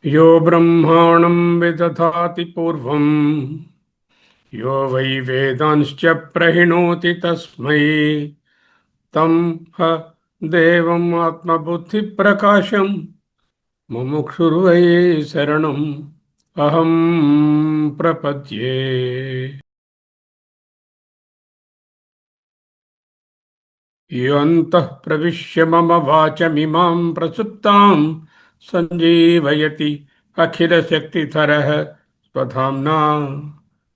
यो ब्रह्माणं विदधाति पूर्वम् यो वै वेदांश्च प्रहिणोति तस्मै तं ह देवम् आत्मबुद्धिप्रकाशम् मुमुक्षुर्वै शरणम् अहं प्रपद्ये। योऽन्तः प्रविश्य मम वाचमिमां प्रसुप्तां सञ्जीवयति अखिलशक्तिधरः स्वधाम्ना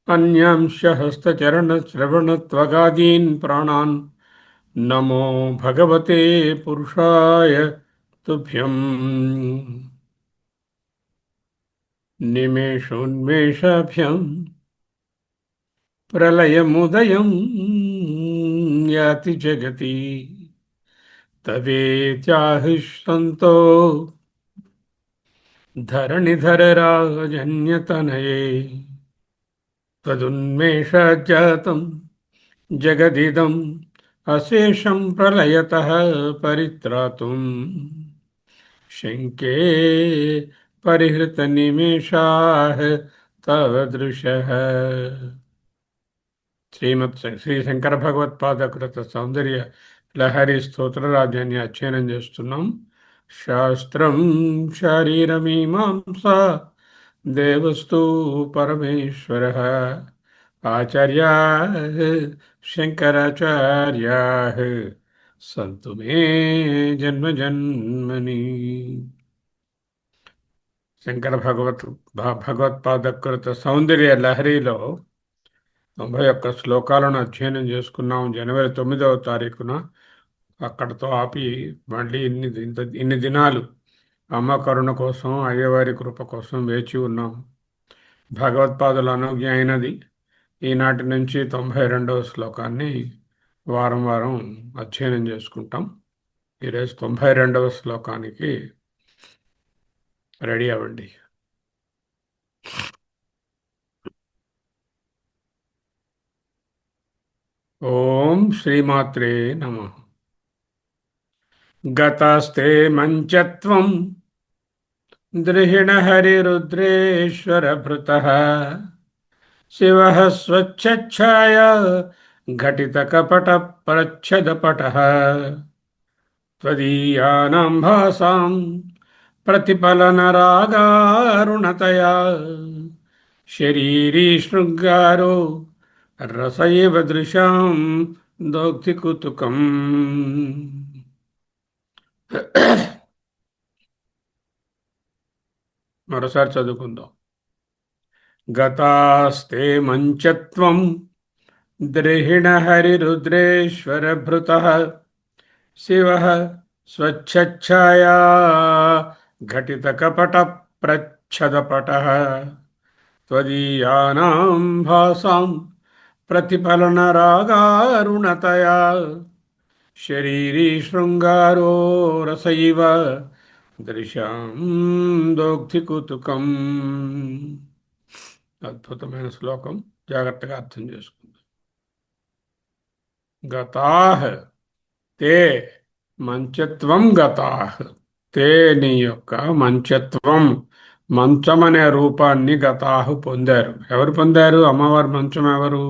अन्यांश हस्तचरणश्रवणत्वगादीन् प्राणान् नमो भगवते पुरुषाय तुभ्यम्। निमेषोन्मेषाभ्याम् प्रलयमुदयं याति जगति तवेत्याहुष्यन्तो धरणिधरराजन्यतनये त्वदुन्मेषाज्जातं जगदिदम् अशेषं प्रलयतः परित्रातुम् शङ्के परिहृतनिमेषाः तव दृशः। శ్రీమత్ శ్రీ శంకర భగవత్పాదకృత సౌందర్య లహరి స్తోత్రరాజ్యాన్ని అధ్యయనం చేస్తున్నాం. శాస్త్రం శారీరమీమాంసా దేవస్తు పరమేశ్వర ఆచార్యా శంకరాచార్యా సంతు మే జన్మ జన్మని. శంకర భగవత్పాదకృత సౌందర్య లహరిలో 91 శ్లోకాలను అధ్యయనం చేసుకున్నాం జనవరి 9వ తారీఖున. అక్కడితో ఆపి మళ్ళీ ఇన్ని దినాలు అమ్మ కరుణ కోసం, అయ్యవారి కృప కోసం వేచి ఉన్నాం. భగవత్పాదుల అనుజ్ఞ అయినది ఈనాటి నుంచి 92వ శ్లోకాన్ని వారం వారం అధ్యయనం చేసుకుంటాం. ఈరోజు 92వ శ్లోకానికి రెడీ అవ్వండి. ఓం శ్రీమాత్రే నమః. గతాస్తే మంచత్వం ద్రిహిణహరిరుద్రేశ్వరభృతః శివః స్వచ్ఛఛాయా ఘటితకపటప్రచ్ఛదపటः త్వదీయానాం భాసాం ప్రతిఫలనరాగారుణతయా శరీరీ శృంగారో రస ఇవ దృశాం దౌగ్ధికుతుకం. మరోసారి చదువుకుందాం. గతాస్తే మంచత్వం ద్రిహిణహరిరుద్రేశ్వరభృతః శివః స్వచ్ఛఛాయా ఘటితకపటప్రచ్ఛదపటः త్వదీయానాం భాసాం ప్రతిఫలనరాగారుణతయా శరీరీ శృంగారో రస ఇవ దృశాం దౌగ్ధికుతుకం. అద్భుతమైన శ్లోకం, జాగ్రత్తగా అర్థం చేసుకుందాం. గతాః తే మంచత్వం గతాః తే నీ యొక్క మంచత్వం మంచం అనే రూపాన్ని గతాహు పొందారు. ఎవరు పొందారు? అమ్మవారి మంచం ఎవరు?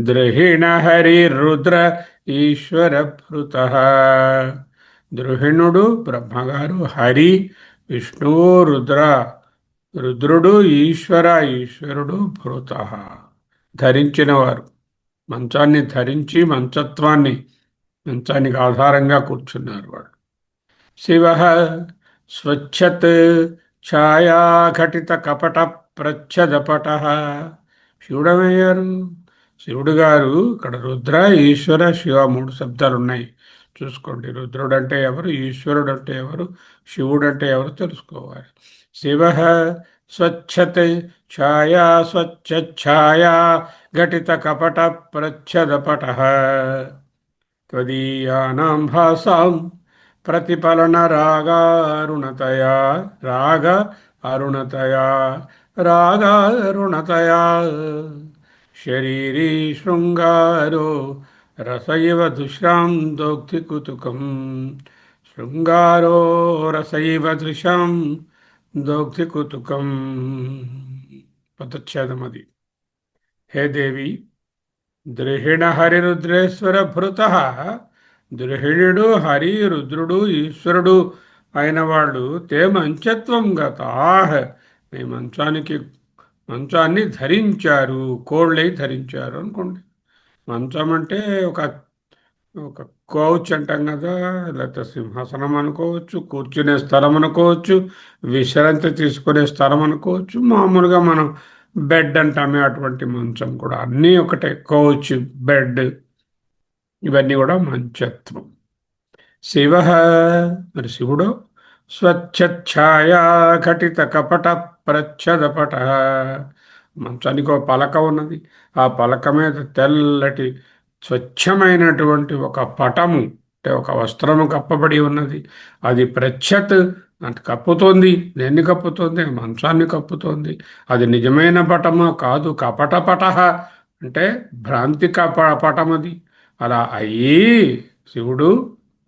ద్రహిణహరి రుద్ర ఈశ్వర భృతః. ద్రుహిణుడు బ్రహ్మగారు, హరి విష్ణువు, రుద్రుడు ఈశ్వరుడు భృతః ధరించినవారు. మంచాన్ని ధరించి మంచానికి ఆధారంగా కూర్చున్నారు వాడు. శివ స్వచ్ఛత్ ఛాయాఘటిత కపట ప్రచ్ఛదపట. శివుడమయ్యారు. శివుడు గారు ఇక్కడ రుద్ర ఈశ్వర శివ 3 శబ్దాలు ఉన్నాయి, చూసుకోండి. రుద్రుడు అంటే ఎవరు, ఈశ్వరుడు అంటే ఎవరు, శివుడు అంటే ఎవరు తెలుసుకోవాలి. శివ స్వచ్ఛత్ ఛాయా స్వచ్ఛఛాయా ఘటిత కపట ప్రచ్ఛదపట త్వదీయానాం భాసాం ప్రతిఫలన రాగారుణతయా రాగారుణతయా శరీరీ శృంగారో రస ఇవ దృశాం దౌగ్ధికుతుకం. శృంగారో రస ఇవ దృశాం దోగ్ధి కుతుకం. పదచ్ఛేదం అది. హే దేవి, ద్రుహిణ హరిరుద్రేశ్వర భృత. ద్రుహిణుడు హరి రుద్రుడు ఈశ్వరుడు అయిన వాళ్ళు తే మంచత్వం గతా. మీ మంచాన్ని ధరించారు, కోళ్ళై ధరించారు అనుకోండి. మంచం అంటే ఒక ఒక కౌచ్ అంటాం కదా, లేకపోతే సింహాసనం అనుకోవచ్చు, కూర్చునే స్థలం అనుకోవచ్చు, విశ్రాంతి తీసుకునే స్థలం అనుకోవచ్చు, మామూలుగా మనం బెడ్ అంటామే అటువంటి మంచం కూడా అన్నీ ఒకటే. కౌచ్, బెడ్, ఇవన్నీ కూడా మంచత్వం. శివ, మరి శివుడు స్వచ్ఛఛాయా ఘటిత కపట ప్రచ్ఛదపట. మంచానికి ఒక పలక ఉన్నది. ఆ పలక మీద తెల్లటి స్వచ్ఛమైనటువంటి ఒక పటము, అంటే ఒక వస్త్రము కప్పబడి ఉన్నది. అది ప్రచ్ఛత్ అంటే కప్పుతోంది. దేన్ని కప్పుతోంది? మంచాన్ని కప్పుతోంది. అది నిజమైన పటమా? కాదు. కపట పట అంటే భ్రాంతి పటమది. అలా అయ్యి శివుడు,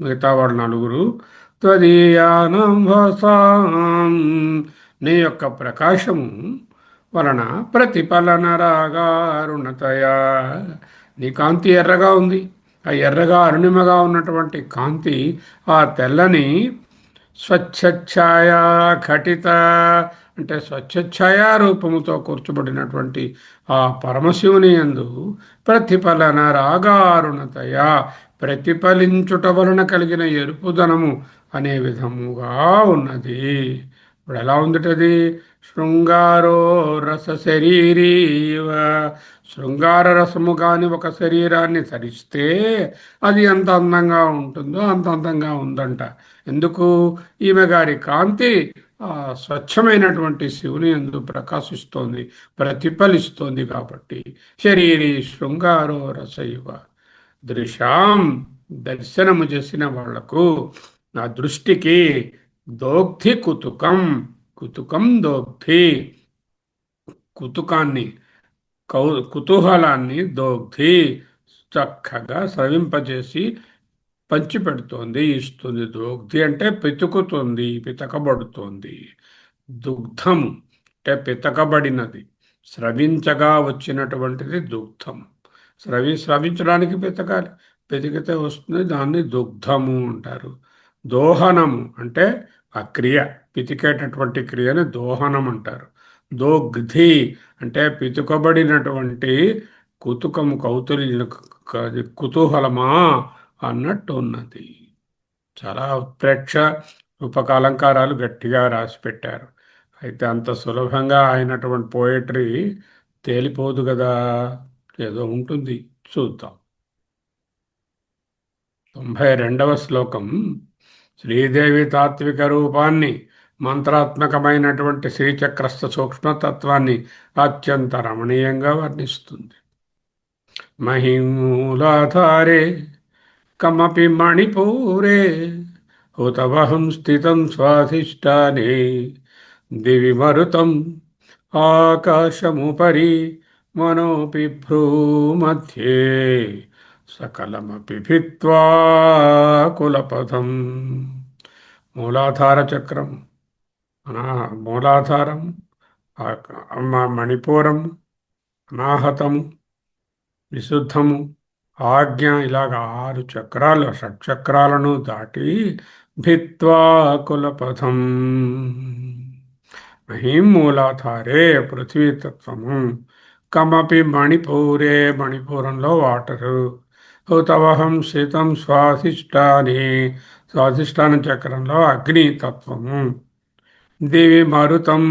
మిగతా వాళ్ళు నలుగురు త్వదీయానాం భాసాం, నీ యొక్క ప్రకాశము వలన ప్రతిఫలన రాగారుణతయా, నీ కాంతి ఎర్రగా ఉంది. ఆ ఎర్రగా అరుణిమగా ఉన్నటువంటి కాంతి ఆ తెల్లని స్వచ్ఛఛాయా ఘటిత అంటే స్వచ్ఛఛాయా రూపముతో కూర్చోబడినటువంటి ఆ పరమశివుని యందు ప్రతిఫలన రాగారుణతయా, ప్రతిఫలించుట వలన కలిగిన ఎరుపుదనము అనే విధముగా ఉన్నది. ఇప్పుడు ఎలా ఉందిటది? శృంగారో రస శరీరీవ. శృంగార రసము కాని ఒక శరీరాన్ని ధరిస్తే అది ఎంత అందంగా ఉంటుందో అంత అందంగా ఉందంట. ఎందుకు? ఈమె గారి కాంతి ఆ స్వచ్ఛమైనటువంటి శివుని యందు ప్రకాశిస్తోంది, ప్రతిఫలిస్తోంది. కాబట్టి శరీరీ శృంగారో రసైవ దృశాం, దర్శనము చేసిన వాళ్లకు, నా దృష్టికి దోగ్ధి కుతుకం, కుతుకం దోగ్ధి, కుతుకాన్ని కుతూహలాన్ని దోగ్ధి చక్కగా స్రవింపజేసి పంచిపెడుతోంది, ఇస్తుంది. దోగ్ధి అంటే పితుకుతుంది, పితకబడుతోంది. దుగ్ధము అంటే పితకబడినది, స్రవించగా వచ్చినటువంటిది దుగ్ధము. స్రవించడానికి పితకాలి, పితికితే వస్తుంది, దాన్ని దుగ్ధము అంటారు. దోహనము అంటే ఆ క్రియ, పితికేటటువంటి క్రియని దోహనం అంటారు. దోగ్ధి అంటే పితుకబడినటువంటి కుతుకము, కుతూహలమా అన్నట్టు ఉన్నది. చాలా ఉత్ప్రేక్ష రూపక అలంకారాలు గట్టిగా రాసి పెట్టారు. అయితే అంత సులభంగా అయినటువంటి పోయట్రీ తేలిపోదు కదా, ఏదో ఉంటుంది. చూద్దాం. 92వ శ్లోకం శ్రీదేవి తాత్విక రూపాన్ని, మంత్రాత్మకమైనటువంటి శ్రీచక్రస్థ సూక్ష్మతత్వాన్ని అత్యంత రమణీయంగా వర్ణిస్తుంది. మహిమూలాధారే కమపి మణిపూరే హుతవహం స్థితం స్వాధిష్టానే దివి మరుతం ఆకాశముపరి మనోపి భ్రూమధ్యే సకలమపి భిత్వా కులపథం. మూలాధార చక్రం, మూలాధారం, మణిపూరం, అనాహతము, విశుద్ధము, ఆజ్ఞ, ఇలాగ 6 చక్రాలు, షట్చక్రాలను దాటి భిత్వా కులపథం. మహీం మూలాధారే పృథ్వీతత్వము, కమపి మణిపూరే మణిపూరంలో వాటరు, హుతవహం శీతం స్వాధిష్టాని స్వాధిష్టాన చక్రంలో అగ్నితత్వము, దివి మారుతం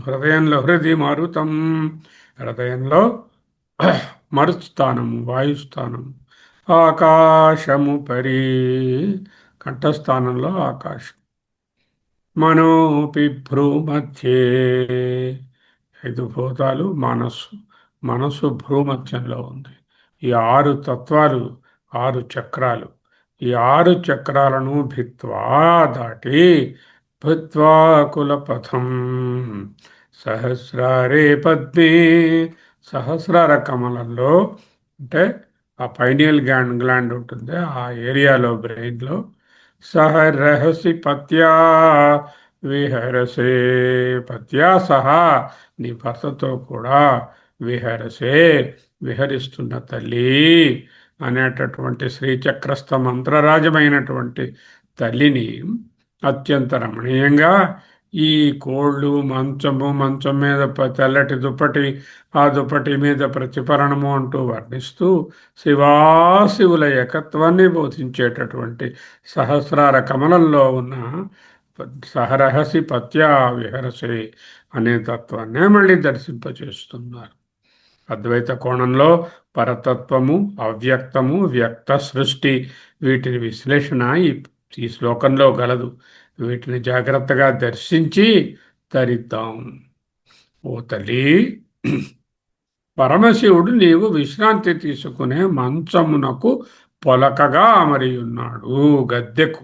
హృదయంలో హృది మారుతం హృదయంలో మరుస్థానము వాయుస్థానము, ఆకాశము పరి కంఠస్థానంలో ఆకాశం, మనోపి భ్రూమధ్యే 5 భూతాలు, మనస్సు భ్రూమధ్యంలో ఉంది. ఈ 6 తత్వాలు, 6 చక్రాలు, ఈ 6 చక్రాలను భిత్వా దాటి భిత్వా కులపథం సహస్రారే పద్మే, సహస్రార కమలంలో అంటే ఆ పైనియల్ గ్లాండ్ ఉంటుంది, ఆ ఏరియాలో బ్రెయిన్లో, సహ రహసి పత్యా విహరసే పత్యా సహా, నీ భర్తతో కూడా విహరసే, విహరిస్తున్న తల్లి అనేటటువంటి శ్రీచక్రస్థ మంత్రరాజమైనటువంటి తల్లిని అత్యంత రమణీయంగా ఈ కోళ్ళు, మంచము, మంచం మీద తెల్లటి దుప్పటి, ఆ దుప్పటి మీద ప్రతిఫలనము అంటూ వర్ణిస్తూ శివాశివుల ఏకత్వాన్ని బోధించేటటువంటి సహస్రార కమలంలో ఉన్న సహరహసి పత్యా విహరసే అనే తత్వాన్నే మళ్ళీ దర్శింపచేస్తున్నారు. అద్వైత కోణంలో పరతత్వము, అవ్యక్తము, వ్యక్త సృష్టి, వీటిని విశ్లేషణ ఈ శ్లోకంలో గలదు. వీటిని జాగ్రత్తగా దర్శించి తరిద్దాం. ఓ తల్లి, పరమశివుడు నీవు విశ్రాంతి తీసుకునే మంచమునకు పొలకగా అమరి ఉన్నాడు. గద్దెకు,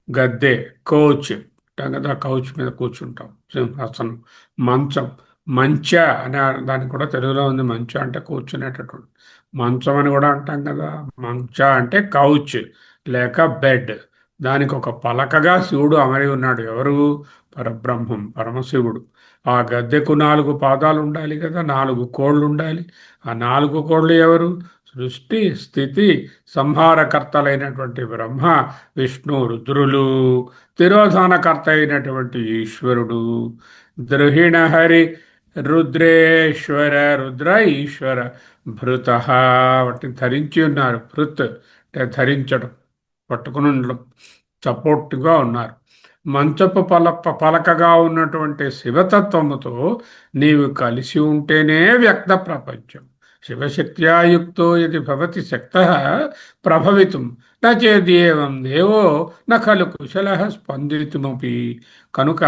గద్దె కోచ్ అంటాం కదా, కౌచ్ మీద కూర్చుంటాం, సింహాసనం. మంచం, మంచ అనే దానికి కూడా తెలుగులో ఉంది. మంచ అంటే కూర్చునేటటువంటి, మంచం అని కూడా అంటాం కదా. మంచ అంటే కౌచ్ లేక బెడ్. దానికి ఒక పలకగా శివుడు అమరి ఉన్నాడు. ఎవరు? పరబ్రహ్మం, పరమశివుడు. ఆ గద్దెకు 4 పాదాలు ఉండాలి కదా, 4 కోళ్ళు ఉండాలి. ఆ 4 కోళ్ళు ఎవరు? సృష్టి స్థితి సంహారకర్తలైనటువంటి బ్రహ్మ, విష్ణు, రుద్రులు. తిరోధానకర్త అయినటువంటి ఈశ్వరుడు. ద్రుహిణ హరి రుద్రేశ్వర, రుద్ర ఈశ్వర భృత, వాటిని ధరించి ఉన్నారు. భృత్ అంటే ధరించడం, పట్టుకుని ఉండడం, సపోర్ట్గా ఉన్నారు. మంచపు పలకగా ఉన్నటువంటి శివతత్వముతో నీవు కలిసి ఉంటేనే వ్యక్త ప్రపంచం. శివశక్త్యాయుక్తో ఇది భవతి శక్త ప్రభవితం నేదేవం దేవో నఖలు కుశల స్పందితుమపి. కనుక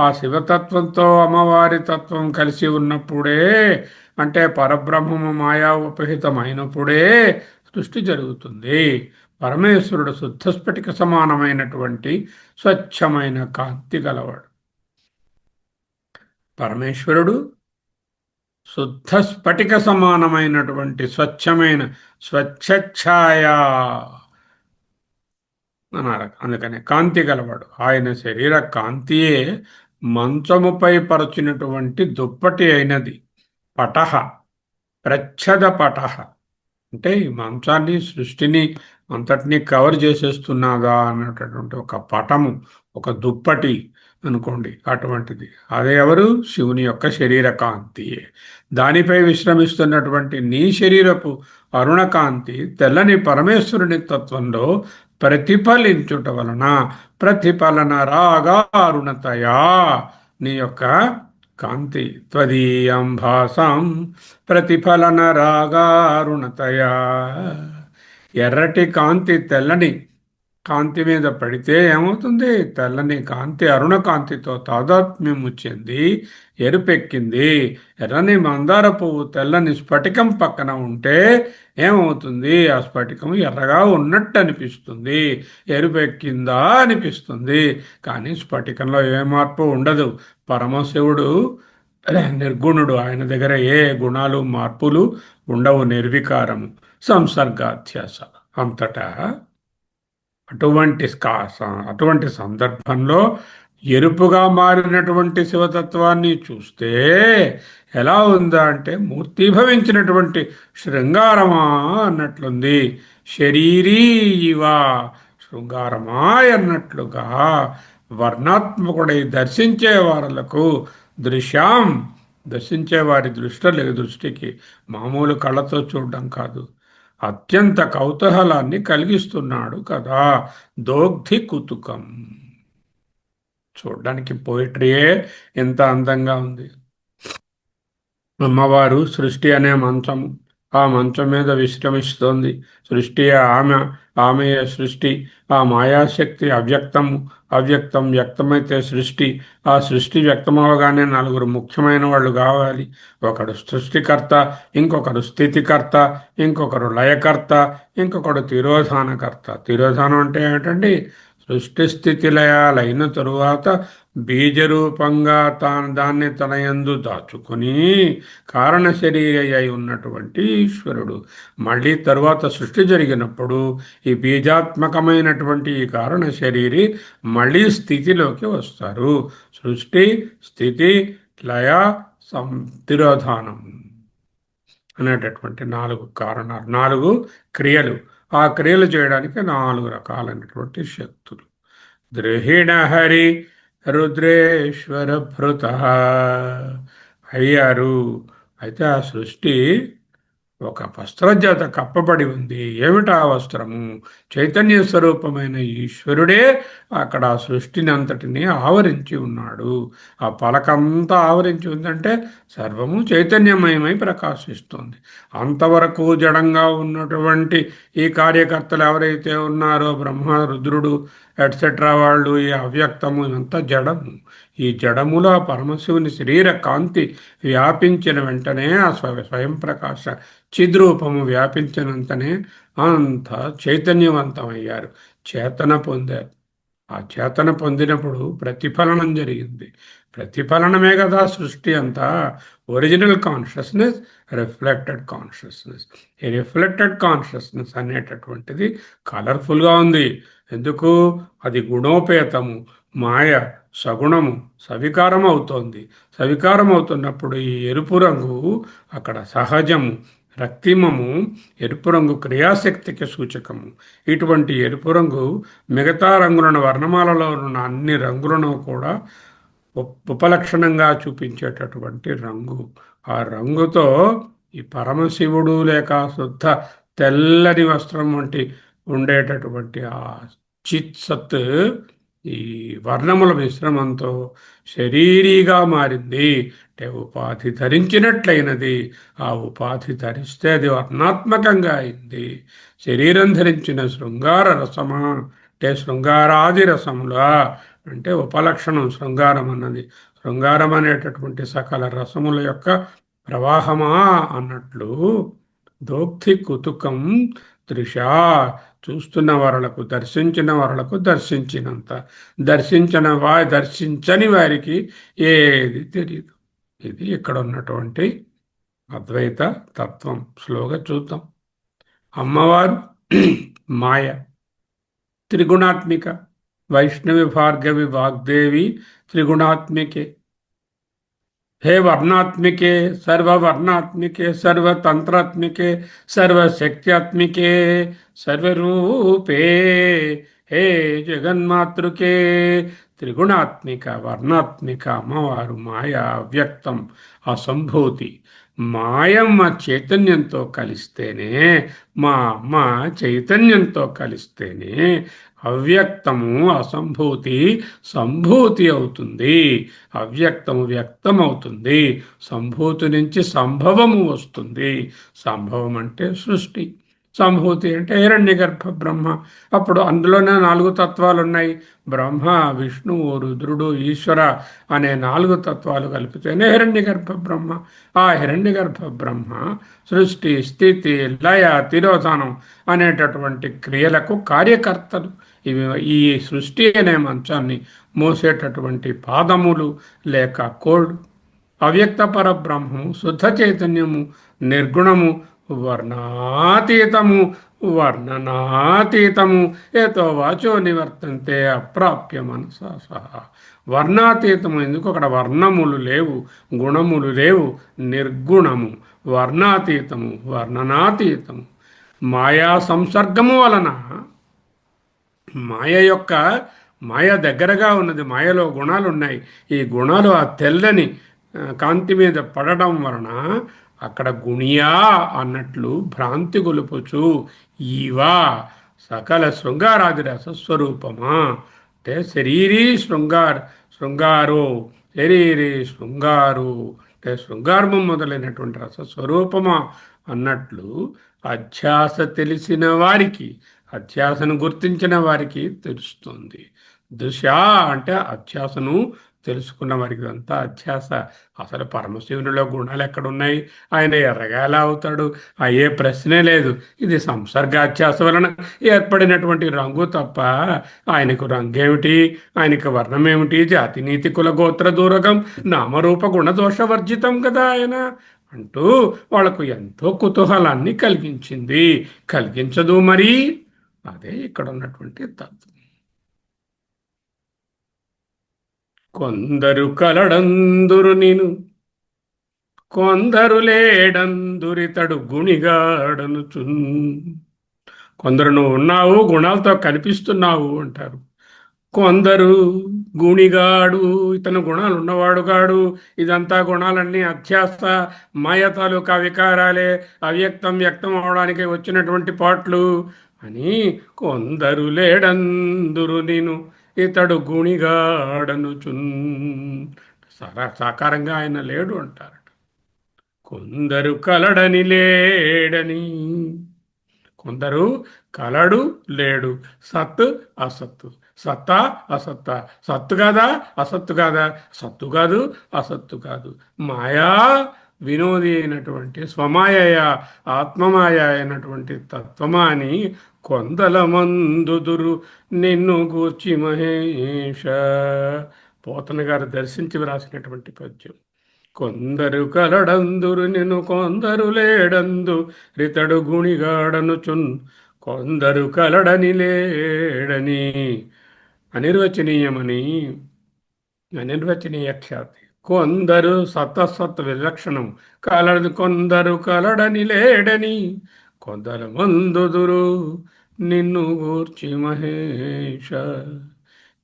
ఆ శివతత్వంతో అమ్మవారి తత్వం కలిసి ఉన్నప్పుడే, అంటే పరబ్రహ్మము మాయా ఉపహితమైనప్పుడే సృష్టి జరుగుతుంది. పరమేశ్వరుడు శుద్ధ స్ఫటిక సమానమైనటువంటి స్వచ్ఛమైన కాంతి గలవాడు. పరమేశ్వరుడు శుద్ధ స్ఫటిక సమానమైనటువంటి స్వచ్ఛమైన స్వచ్ఛఛాయ అన్నారు. అందుకనే కాంతి గలవాడు. ఆయన శరీర కాంతియే మంచముపై పరచినటువంటి దుప్పటి అయినది. పటహ, ప్రచ్ఛద పటహ అంటే ఈ మంచాన్ని, సృష్టిని అంతటినీ కవర్ చేసేస్తున్నదా అన్నటువంటి ఒక పటము, ఒక దుప్పటి అనుకోండి, అటువంటిది. అదే ఎవరు? శివుని యొక్క శరీర కాంతియే. దానిపై విశ్రమిస్తున్నటువంటి నీ శరీరపు అరుణకాంతి తెల్లని పరమేశ్వరుని తత్వంలో ప్రతిఫలించుట వలన, ప్రతిఫలన రాగా అరుణతయా, నీ యొక్క కాంతి త్వదీయం భాసం ప్రతిఫలన రాగారుణతయా. ఎర్రటి కాంతి తెల్లని కాంతి మీద పడితే ఏమవుతుంది? తెల్లని కాంతి అరుణ కాంతితో తాదాత్మ్యము చెంది ఎరుపెక్కింది. ఎర్రని మందార పువ్వు తెల్లని స్ఫటికం పక్కన ఉంటే ఏమవుతుంది? ఆ స్ఫటికం ఎర్రగా ఉన్నట్టు అనిపిస్తుంది, ఎరుపెక్కిందా అనిపిస్తుంది. కానీ స్ఫటికంలో ఏ మార్పు ఉండదు. పరమశివుడు నిర్గుణుడు. ఆయన దగ్గర ఏ గుణాలు, మార్పులు ఉండవు. నిర్వికారము, సంసర్గాధ్యాస అంతటా. అటువంటి సందర్భంలో ఎరుపుగా మారినటువంటి శివతత్వాన్ని చూస్తే ఎలా ఉందా అంటే మూర్తిభవించినటువంటి శృంగారమా అన్నట్లుంది. శరీరీ ఇవ, శృంగారమా అన్నట్లుగా వర్ణాత్మకుడై దర్శించే వారులకు దృశ్యాం, దర్శించే వారి దృష్టికి మామూలు కళ్ళతో చూడడం కాదు, అత్యంత కౌతూహలాన్ని కలిగిస్తున్నాడు కదా. దోగ్ధి కుతుకం. చూడడానికి పోయిట్రీయే ఎంత అందంగా ఉంది. అమ్మవారు సృష్టి అనే మంచము, ఆ మంచం మీద విశ్రమిస్తోంది. సృష్టి ఆమె, ఆమెయే సృష్టి. ఆ మాయాశక్తి అవ్యక్తము, అవ్యక్తం వ్యక్తమైతే సృష్టి. ఆ సృష్టి వ్యక్తమవగానే 4 ముఖ్యమైన వాళ్ళు కావాలి. ఒకడు సృష్టికర్త, ఇంకొకరు స్థితికర్త, ఇంకొకరు లయకర్త, ఇంకొకడు తిరోధానకర్త. తిరోధానం అంటే ఏమిటండి? సృష్టి స్థితి లయాలైన తరువాత బీజరూపంగా దాన్ని తన యందు దాచుకొని కారణ శరీరి అయి ఉన్నటువంటి ఈశ్వరుడు మళ్ళీ తరువాత సృష్టి జరిగినప్పుడు ఈ బీజాత్మకమైనటువంటి ఈ కారణ శరీరి మళ్ళీ స్థితిలోకి వస్తారు. సృష్టి, స్థితి, లయ, తిరోధానం అనేటటువంటి 4 కారణాలు, 4 క్రియలు. ఆ క్రియలు చేయడానికి 4 రకాలైనటువంటి శక్తులు. ద్రహిణ హరి రుద్రేశ్వర భృత అయ్యారు. అయితే ఆ సృష్టి ఒక వస్త్రజత కప్పబడి ఉంది. ఏమిటా వస్త్రము? చైతన్య స్వరూపమైన ఈశ్వరుడే అక్కడ ఆ సృష్టిని అంతటిని ఆవరించి ఉన్నాడు. ఆ పలకంతా ఆవరించి ఉందంటే సర్వము చైతన్యమయమై ప్రకాశిస్తుంది. అంతవరకు జడంగా ఉన్నటువంటి ఈ కార్యకర్తలు ఎవరైతే ఉన్నారో బ్రహ్మ, రుద్రుడు ఎట్సెట్రా వాళ్ళు, ఈ అవ్యక్తము ఇదంతా జడము. ఈ జడములో పరమశివుని శరీర కాంతి వ్యాపించిన వెంటనే ఆ స్వయం ప్రకాశ చిద్రూపము వ్యాపించినంతనే అంత చైతన్యవంతమయ్యారు, చేతన పొందారు. ఆ చేతన పొందినప్పుడు ప్రతిఫలనం జరిగింది. ప్రతిఫలనమే కదా సృష్టి అంతా. Original consciousness, reflected consciousness. ఈ రిఫ్లెక్టెడ్ కాన్షియస్నెస్ అనేటటువంటిది కలర్ఫుల్గా ఉంది. ఎందుకు? అది గుణోపేతము, మాయ, సగుణము, సవికారం అవుతోంది. సవికారం అవుతున్నప్పుడు ఈ ఎరుపు రంగు అక్కడ సహజము, రక్తిమము. ఎరుపు రంగు క్రియాశక్తికి సూచకము. ఇటువంటి ఎరుపు రంగు మిగతా రంగులను, వర్ణమాలలో ఉన్న అన్ని రంగులను కూడా ఉపలక్షణంగా చూపించేటటువంటి రంగు. ఆ రంగుతో ఈ పరమశివుడు లేక శుద్ధ తెల్లని వస్త్రం వంటి ఉండేటటువంటి ఆ చిత్ సత్ ఈ వర్ణముల మిశ్రమంతో శరీరీగా మారింది. అంటే ఉపాధి ధరించినట్లయినది. ఆ ఉపాధి ధరిస్తే అది వర్ణాత్మకంగా అయింది. శరీరం ధరించిన శృంగార రసమా అంటే శృంగారాది రసములా అంటే ఉపలక్షణం శృంగారం అన్నది. శృంగారం అనేటటువంటి సకల రసముల యొక్క ప్రవాహమా అన్నట్లు దోక్తి కుతుకం దృశా చూస్తున్న వారులకు, దర్శించిన వారులకు దర్శించినంత, దర్శించని వారికి ఏది తెలియదు. ఇది ఇక్కడ ఉన్నటువంటి అద్వైత తత్వం. స్లోగా చూద్దాం. అమ్మవారు మాయ, త్రిగుణాత్మిక. వైష్ణవి భార్గవి వాగ్దేవి త్రిగుణాత్మికే. हे वर्णात्मिके, सर्ववर्णात्मिके, सर्वतंत्रात्मिके, सर्वशक्त्यात्मिके, सर्वरूपे, हे जगन्मातृके. త్రిగుణాత్మిక, వర్ణాత్మిక అమ్మవారు మాయ, అవ్యక్తం, అసంభూతి. మాయమ్మ చైతన్యంతో కలిస్తేనే, మా అమ్మ చైతన్యంతో కలిస్తేనే అవ్యక్తము అసంభూతి సంభూతి అవుతుంది. అవ్యక్తము వ్యక్తమవుతుంది. సంభూతి నుంచి సంభవము వస్తుంది. సంభవం అంటే సృష్టి, సంభూతి అంటే హిరణ్యగర్భ బ్రహ్మ. అప్పుడు అందులోనే 4 తత్వాలు ఉన్నాయి. బ్రహ్మ, విష్ణువు, రుద్రుడు, ఈశ్వర అనే 4 తత్వాలు కలిపితేనే హిరణ్యగర్భ బ్రహ్మ. ఆ హిరణ్యగర్భ బ్రహ్మ సృష్టి, స్థితి, లయ, తిరోధానం అనేటటువంటి క్రియలకు కార్యకర్తలు. ఇవి ఈ సృష్టి అనే మంచాన్ని మోసేటటువంటి పాదములు లేక కోళ్ళు. అవ్యక్త పరబ్రహ్మము శుద్ధ చైతన్యము, నిర్గుణము, వర్ణాతీతము, వర్ణనాతీతము. ఏతో వాచో నివర్తంతే అప్రాప్య మనసా సహా. వర్ణాతీతము ఎందుకు? అక్కడ వర్ణములు లేవు, గుణములు లేవు. నిర్గుణము, వర్ణాతీతము, వర్ణనాతీతము. మాయా సంసర్గము వలన మాయ దగ్గరగా ఉన్నది. మాయలో గుణాలు ఉన్నాయి. ఈ గుణాలు ఆ తెల్లని కాంతి మీద పడడం వలన అక్కడ గుణియా అన్నట్లు భ్రాంతి గొలుపుచు ఈవా సకల శృంగారాది రసస్వరూపమా అంటే శరీరీ శృంగారో, శరీరీ శృంగారు అంటే శృంగారము మొదలైనటువంటి రసస్వరూపమా అన్నట్లు అధ్యాస తెలిసిన వారికి, అధ్యాసను గుర్తించిన వారికి తెలుస్తుంది. దృశ అంటే అధ్యాసను తెలుసుకున్న వారికి ఇదంతా అధ్యాస. అసలు పరమశివునిలో గుణాలు ఎక్కడున్నాయి? ఆయన ఎర్రగా ఎలా అవుతాడు? అయ్యే ప్రశ్నే లేదు. ఇది సంసర్గాధ్యాస వలన ఏర్పడినటువంటి రంగు తప్ప ఆయనకు రంగేమిటి? ఆయనకు వర్ణం ఏమిటి? జాతి నీతి కుల గోత్ర దూరకం నామరూప గుణదోషవర్జితం కదా ఆయన అంటూ వాళ్లకు ఎంతో కుతూహలాన్ని కలిగించింది. కలిగించదు మరి. అదే ఇక్కడ ఉన్నటువంటి తత్వం. కొందరు కలడందురు నేను, కొందరు లేడందురితడు గుణిగాడనుచున్. కొందరు నువ్వు ఉన్నావు, గుణాలతో కనిపిస్తున్నావు అంటారు. కొందరు గుణిగాడు, ఇతను గుణాలు ఉన్నవాడుగాడు, ఇదంతా గుణాలన్నీ అధ్యాస మాయ తాలూకా వికారాలే, అవ్యక్తం వ్యక్తం అవడానికి వచ్చినటువంటి పాటలు అని కొందరు లేడందురు నేను ఇతడు గుణిగాడనుచున్. సాకారంగా ఆయన లేడు అంటారట. కొందరు కలడని లేడని, కొందరు కలడు లేడు, సత్ అసత్తు, సత్తా అసత్తా, సత్తు కాదా అసత్తు కాదా, సత్తు కాదు అసత్తు కాదు, మాయా వినోది అయినటువంటి స్వమాయ ఆత్మమాయ అయినటువంటి తత్వమా అని కొందల మందుదురు నిన్ను గూర్చి మహేష. పోతన గారు దర్శించి వ్రాసినటువంటి పద్యం. కొందరు కలడందురు నిన్ను, కొందరు లేడందు రితడు గుణిగాడనుచున్. కొందరు కలడని లేడని అనిర్వచనీయమని, అనిర్వచనీయ ఖ్యాతి. కొందరు సతసత్ విలక్షణం, కొందరు కలడని లేడని కొందరు మందుదురు నిన్ను గూర్చి మహేష.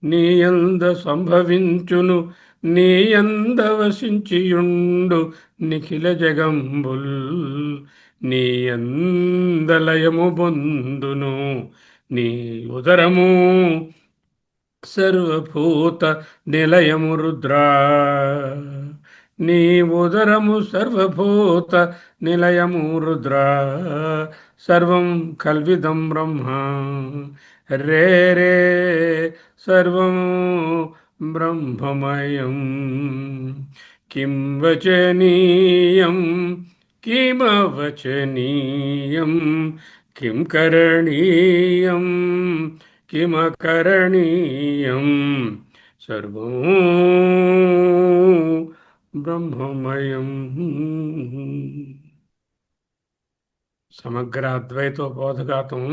నీయంద సంభవించును, నీయంద వసించియుండు నిఖిల జగంబుల్. నీయందలయము పొందును, నీ ఉదరము సర్వభూత నిలయము రుద్రా. నీ ఉదరము సర్వభూత నిలయము రుద్రా. సర్వం కల్విదం బ్రహ్మ రే రే, సర్వం బ్రహ్మమయం. కిం వచనీయం కిమవచనీయం, కిం కరణీయం కిమకరణీయం, సర్వం బ్రహ్మమయం. సమగ్ర అద్వైతోపోధఘాతం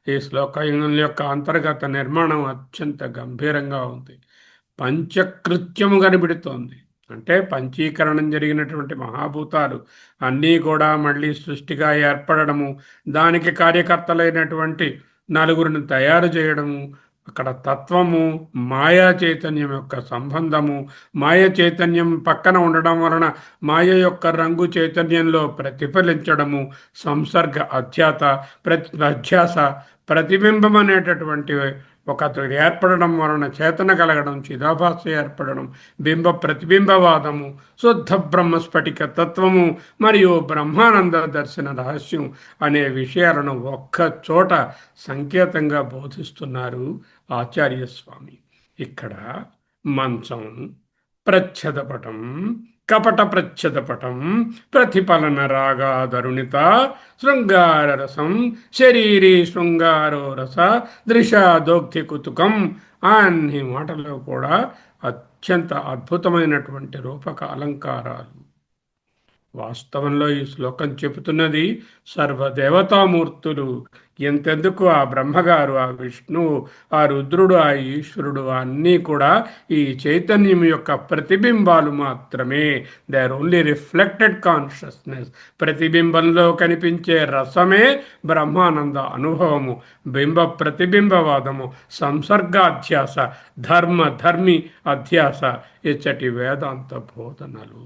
ఈ శ్లోకం యొక్క అంతర్గత నిర్మాణం అత్యంత గంభీరంగా ఉంది. పంచకృత్యము కనిపెడుతోంది. అంటే పంచీకరణం జరిగినటువంటి మహాభూతాలు అన్నీ కూడా మళ్ళీ సృష్టిగా ఏర్పడము, దానికి కార్యకర్తలైనటువంటి నలుగురిని తయారు చేయడము, అక్కడ తత్వము మాయా చైతన్యం యొక్క సంబంధము, మాయ చైతన్యం పక్కన ఉండడం వలన మాయ యొక్క రంగు చైతన్యంలో ప్రతిఫలించడము, సంసర్గ అధ్యాస ప్రతిబింబం అనేటటువంటి ఒక ఏర్పడడం వలన చేతన కలగడం, చిదాభాస ఏర్పడడం, బింబ ప్రతిబింబవాదము, శుద్ధ బ్రహ్మస్ఫటిక తత్వము మరియు బ్రహ్మానంద దర్శన రహస్యం అనే విషయాలను ఒక్క చోట సంకేతంగా బోధిస్తున్నారు ఆచార్యస్వామి. ఇక్కడ మంచం, ప్రచ్ఛదపటం, కపట ప్రచ్ఛదపటం, ప్రతిఫలన రాగాధరుణిత, శృంగారరసం, శరీరీ శృంగారో రస, దృశాదోక్తి కుతుకం అన్ని మాటల్లో కూడా అత్యంత అద్భుతమైనటువంటి రూపక అలంకారాలు. వాస్తవంలో ఈ శ్లోకం చెబుతున్నది సర్వదేవతామూర్తులు. ఎంతెందుకు ఆ బ్రహ్మగారు, ఆ విష్ణువు, ఆ రుద్రుడు, ఆ ఈశ్వరుడు అన్నీ కూడా ఈ చైతన్యం యొక్క ప్రతిబింబాలు మాత్రమే. They are only reflected consciousness. ప్రతిబింబంలో కనిపించే రసమే బ్రహ్మానంద అనుభవము, బింబ ప్రతిబింబవాదము, సంసర్గాధ్యాస, ధర్మి అధ్యాస ఇచ్చటి వేదాంత బోధనలు.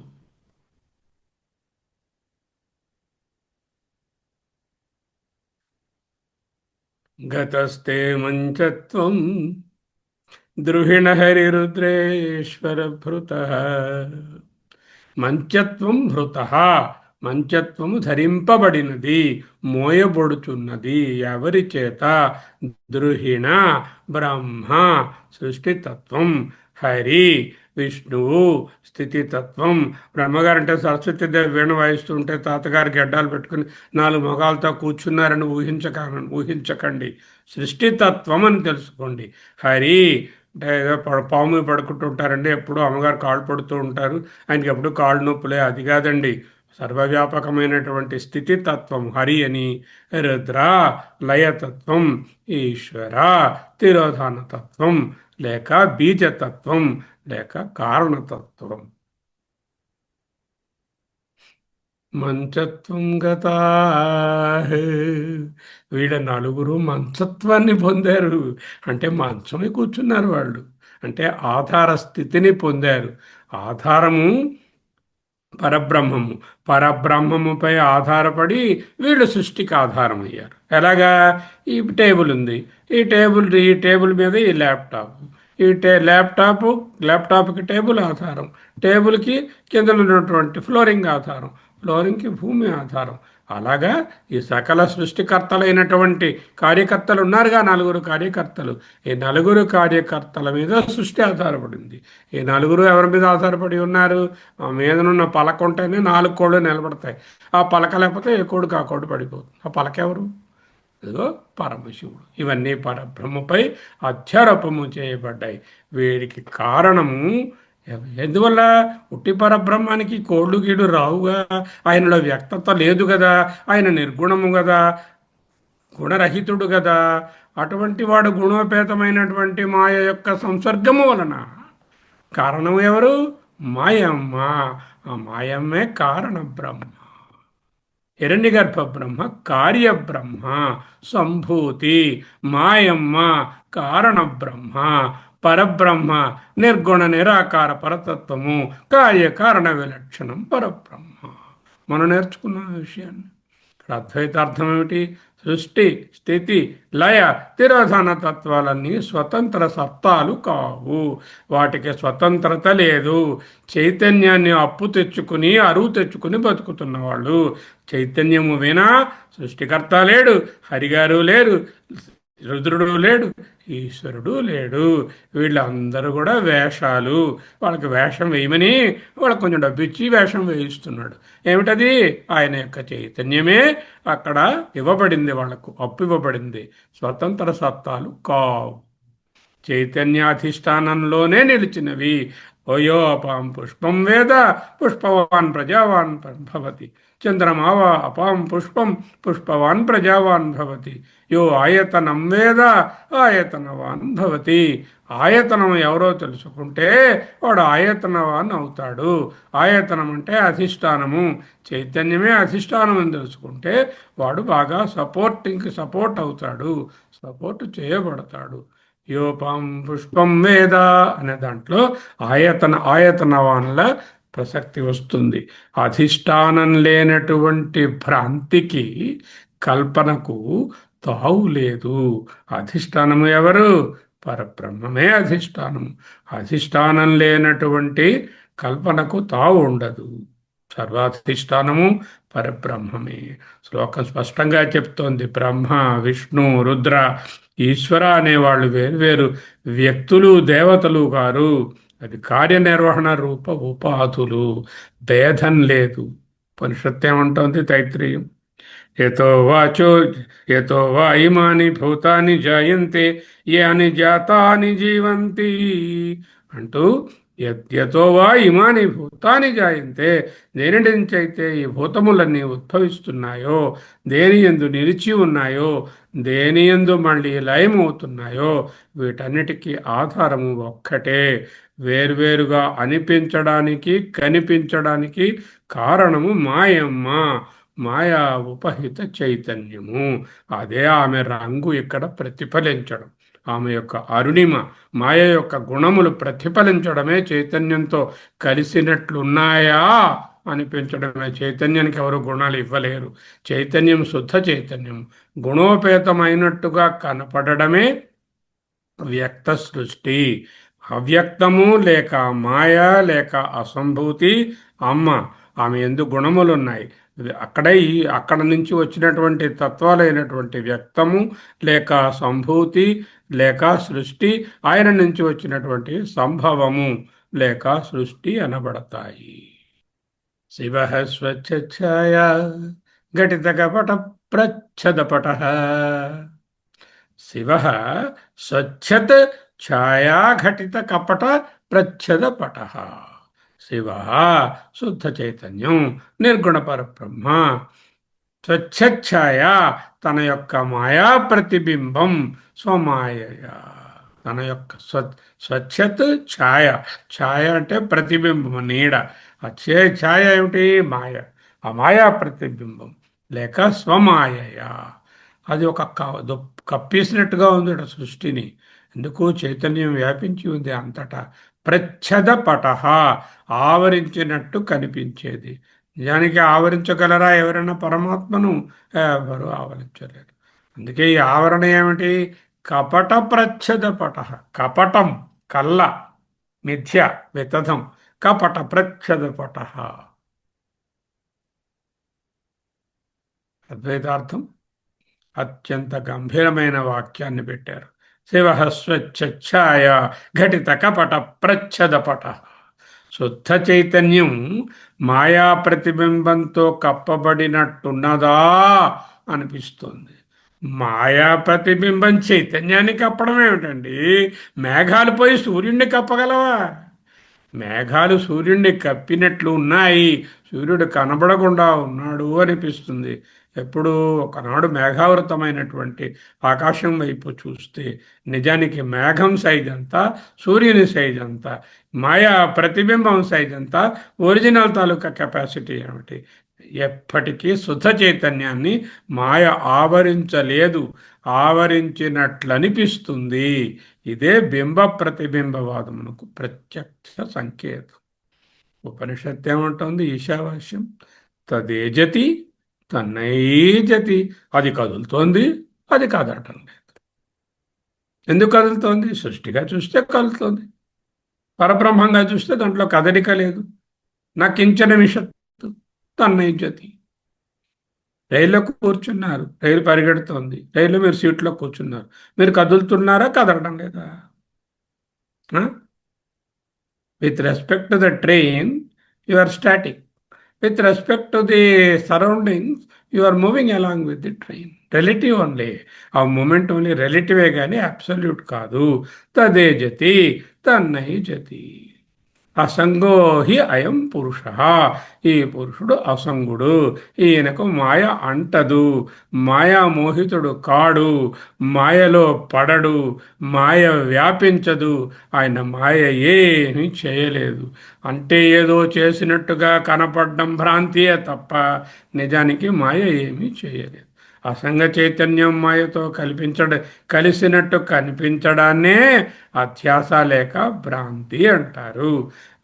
గతస్తే మంచత్వం ద్రుహిణ హరిరుద్రేశ్వర భృత. మంచత్వం భృత, మంచత్వము ధరింపబడినది, మోయబడుచున్నది ఎవరి చేత? ద్రుహిణ బ్రహ్మ సృష్టితత్వం, హరి విష్ణువు స్థితితత్వం. బ్రహ్మగారు అంటే సరస్వతీదేవి వీణ వాయిస్తూ ఉంటే తాతగారికి గడ్డాలు పెట్టుకుని నాలుగు మొగాలతో కూర్చున్నారని ఊహించకండి. సృష్టితత్వం అని తెలుసుకోండి. హరి అంటే ఏదో పాము మీద పడుకుంటూ ఉంటారండి, ఎప్పుడూ అమ్మగారు కాళ్ళు పడుతూ ఉంటారు, ఆయనకి ఎప్పుడు కాళ్ళు నొప్పులే, అది కాదండి. సర్వవ్యాపకమైనటువంటి స్థితితత్వం హరి అని. రుద్ర లయతత్వం, ఈశ్వర తిరోధానతత్వం, లేక బీజతత్వం, లేక కారణతత్వం. మంచత్వం గతా, వీళ్ళ నలుగురు మంచత్వాన్ని పొందారు. అంటే మంచమే కూర్చున్నారు వాళ్ళు, అంటే ఆధార స్థితిని పొందారు. ఆధారము పరబ్రహ్మము, పరబ్రహ్మముపై ఆధారపడి వీళ్ళు సృష్టికి ఆధారమయ్యారు. ఎలాగా? ఈ టేబుల్ ఉంది, ఈ టేబుల్ మీద ఈ ల్యాప్టాప్, ఈ ల్యాప్టాప్కి టేబుల్ ఆధారం, టేబుల్కి కింద ఉన్నటువంటి ఫ్లోరింగ్ ఆధారం, ఫ్లోరింగ్కి భూమి ఆధారం. అలాగా ఈ సకల సృష్టికర్తలైనటువంటి కార్యకర్తలు ఉన్నారుగా, నలుగురు కార్యకర్తలు. ఈ నలుగురు కార్యకర్తల మీద సృష్టి ఆధారపడింది. ఈ నలుగురు ఎవరి మీద ఆధారపడి ఉన్నారు? ఆ మీదనున్న పలక ఉంటేనే నాలుగు కోళ్ళు నిలబడతాయి. ఆ పలక లేకపోతే ఏ కోడికి ఆ కోడి పడిపోతుంది. ఆ పలక ఎవరు? ఇదిగో పరమశివుడు. ఇవన్నీ పరబ్రహ్మపై అధ్యారోపము చేయబడ్డాయి. వీరికి కారణము ఎందువల్ల? ఉట్టి పరబ్రహ్మానికి కోళ్ళు గీడు రావుగా, ఆయనలో వ్యక్తత లేదు కదా, ఆయన నిర్గుణము కదా, గుణరహితుడు కదా. అటువంటి వాడు గుణోపేతమైనటువంటి మాయ యొక్క సంసర్గము వలన. కారణం ఎవరు? మాయమ్మ. ఆ మాయమ్మే కారణ బ్రహ్మ. హిరణ్యగర్భ బ్రహ్మ కార్యబ్రహ్మ, సంభూతి. మాయమ్మ కారణ బ్రహ్మ, పరబ్రహ్మ నిర్గుణ నిరాకార పరతత్వము, కార్యకారణ విలక్షణం పరబ్రహ్మ. మనం నేర్చుకున్న విషయాన్ని ఇక్కడ అద్వైతార్థం ఏమిటి? సృష్టి స్థితి లయ తిరోధాన తత్వాలన్నీ స్వతంత్ర సత్తాలు కావు. వాటికి స్వతంత్రత లేదు. చైతన్యాన్ని అప్పు తెచ్చుకుని అరువు తెచ్చుకుని బతుకుతున్న వాళ్ళు. చైతన్యము వినా సృష్టికర్త లేడు, హరిగారు లేరు, రుద్రుడు లేడు, ఈశ్వరుడు లేడు. వీళ్ళందరూ కూడా వేషాలు. వాళ్ళకి వేషం వేయమని వాళ్ళకి కొంచెం డబ్బు ఇచ్చి వేషం వేయిస్తున్నాడు. ఏమిటది? ఆయన యొక్క చైతన్యమే అక్కడ ఇవ్వబడింది, వాళ్లకు అప్పు ఇవ్వబడింది. స్వతంత్ర సత్తాలు కావు, చైతన్యాధిష్టానంలోనే నిలిచినవి. ఓయోపాం పుష్పం వేద పుష్పవాన్ ప్రజావాన్ భవతి, చంద్రమావ అపాం పుష్పం పుష్పవాన్ ప్రజావాన్ భవతి, యో ఆయతనం వేద ఆయతనవాన్ భవతి. ఆయతనం ఎవరో తెలుసుకుంటే వాడు ఆయతనవాన్ అవుతాడు. ఆయతనం అంటే అధిష్టానము, చైతన్యమే అధిష్టానం అని తెలుసుకుంటే వాడు బాగా సపోర్ట్ అవుతాడు, సపోర్ట్ చేయబడతాడు. యోపం పుష్పం వేద అనే దాంట్లో ఆయతనవాన్ల ప్రసక్తి వస్తుంది. అధిష్టానం లేనటువంటి భ్రాంతికి, కల్పనకు తావు లేదు. అధిష్టానము ఎవరు? పరబ్రహ్మమే అధిష్టానము. అధిష్టానం లేనటువంటి కల్పనకు తావు ఉండదు. సర్వాధిష్టానము పరబ్రహ్మమే. శ్లోకం స్పష్టంగా చెప్తోంది. బ్రహ్మ విష్ణు రుద్ర ఈశ్వర అనేవాళ్ళు వేరు వ్యక్తులు, దేవతలు గారు. అది కార్యనిర్వహణ రూప ఉపాధులు, భేదం లేదు. ఉపనిషత్తు ఏమంటోంది? తైత్రీయం, యతో వా ఇమాని భూతాని జాయంతే యాని జాతాని జీవంతి అంటూ, యతో వా ఇమాని భూతాని జాయంతే, దేని నుంచి అయితే ఈ భూతములన్నీ ఉద్భవిస్తున్నాయో, దేని యందు నిలిచి ఉన్నాయో, దేని యందు మళ్ళీ లయమవుతున్నాయో, వీటన్నిటికీ ఆధారము ఒక్కటే. వేర్వేరుగా అనిపించడానికి, కనిపించడానికి కారణము మాయమ్మ, మాయా ఉపహిత చైతన్యము. అదే ఆమె రంగు ఇక్కడ ప్రతిఫలించడం, ఆమె యొక్క అరుణిమ, మాయ యొక్క గుణములు ప్రతిఫలించడమే చైతన్యంతో కలిసినట్లున్నాయా అనిపించడమే. చైతన్యానికి ఎవరు గుణాలు ఇవ్వలేరు. చైతన్యం శుద్ధ చైతన్యం, గుణోపేతమైనట్టుగా కనపడడమే వ్యక్త సృష్టి. అవ్యక్తము లేక మాయ లేక అసంభూతి అమ్మ. ఆమె ఎందు గుణములున్నాయి. అక్కడ నుంచి వచ్చినటువంటి తత్వాలైనటువంటి వ్యక్తము లేక సంభూతి లేక సృష్టి, ఆయన నుంచి వచ్చినటువంటి సంభవము లేక సృష్టి అనబడతాయి. శివ స్వచ్ఛాయ ఘటిత కపట ప్రచ్ఛదపట. శివ స్వచ్ఛత్ ఛాయాఘటిత కపట ప్రచ్ఛదపట. శివ శుద్ధ చైతన్యం, నిర్గుణ పరబ్రహ్మ, స్వచ్ఛఛాయ తన యొక్క మాయా ప్రతిబింబం, స్వమాయ తన యొక్క స్వచ్ఛత్ ఛాయ. ఛాయ అంటే ప్రతిబింబం, నీడ. ఆ ఛాయ ఏమిటి? మాయ. ఆ మాయా ప్రతిబింబం లేక స్వమాయ. అది ఒక కప్పేసినట్టుగా ఉంది సృష్టిని. ఎందుకు? చైతన్యం వ్యాపించి ఉంది అంతటా. ప్రచ్ఛద పటహ ఆవరించినట్టు కనిపించేది. నిజానికి ఆవరించగలరా ఎవరైనా పరమాత్మను? ఎవరు ఆవరించలేరు. అందుకే ఈ ఆవరణ ఏమిటి? కపట ప్రచ్ఛద పటహ. కపటం కల్ల, మిథ్య వితథం, కపట ప్రచ్ఛద పటహ. అద్వైతార్థం అత్యంత గంభీరమైన వాక్యాన్ని పెట్టారు. శివ స్వచ్ఛాయ ఘటిత కపట ప్రచ్ఛదపట. శుద్ధ చైతన్యం మాయా ప్రతిబింబంతో కప్పబడినట్టున్నదా అనిపిస్తుంది. మాయా ప్రతిబింబం చైతన్యాన్ని కప్పడం ఏమిటండి? మేఘాలు పోయి సూర్యుడిని కప్పగలవా? మేఘాలు సూర్యుడిని కప్పినట్లు ఉన్నాయి, సూర్యుడు కనబడకుండా ఉన్నాడు అనిపిస్తుంది. ఎప్పుడు ఒకనాడు మేఘావృతమైనటువంటి ఆకాశం వైపు చూస్తే నిజానికి మేఘం సైజ్ అంతా, సూర్యుని సైజ్ అంతా, మాయా ప్రతిబింబం సైజ్ అంతా, ఒరిజినల్ తాలూకా కెపాసిటీ ఏమిటి? ఎప్పటికీ శుద్ధ చైతన్యాన్ని మాయ ఆవరించలేదు, ఆవరించినట్లనిపిస్తుంది. ఇదే బింబ ప్రతిబింబవాదమునకు ప్రత్యక్ష సంకేతం. ఉపనిషత్తు ఏమంటుంది? ఈశావాస్యం తదేజతి తన్నైజతి. అది కదులుతోంది, అది కదలటం లేదు. ఎందుకు కదులుతోంది? సృష్టిగా చూస్తే కదులుతోంది, పరబ్రహ్మంగా చూస్తే దాంట్లో కదలిక లేదు. నా కించన విషత్తు తన్నైజతి. రైల్లో కూర్చున్నారు, రైలు పరిగెడుతోంది, రైలు మీరు సీట్లో కూర్చున్నారు, మీరు కదులుతున్నారా, కదలడం లేదా? With respect to the train you are static. With respect to the surroundings, you are moving along with the train. Relative only. ఆ మూమెంట్ ఓన్లీ రిలేటివే కానీ అబ్సల్యూట్ కాదు. తదే జతి తన్నై జతి. అసంగో హి అయం పురుష. ఈ పురుషుడు అసంగుడు. ఈయనకు మాయ అంటదు, మాయా మోహితుడు కాడు, మాయలో పడడు, మాయ వ్యాపించదు. ఆయన మాయ ఏమీ చేయలేదు. అంటే ఏదో చేసినట్టుగా కనపడడం భ్రాంతియే తప్ప నిజానికి మాయ ఏమీ చేయలేదు. అసంగ చైతన్యం మాయతో కలిసినట్టు కనిపించడాన్నే అధ్యాస లేక భ్రాంతి అంటారు.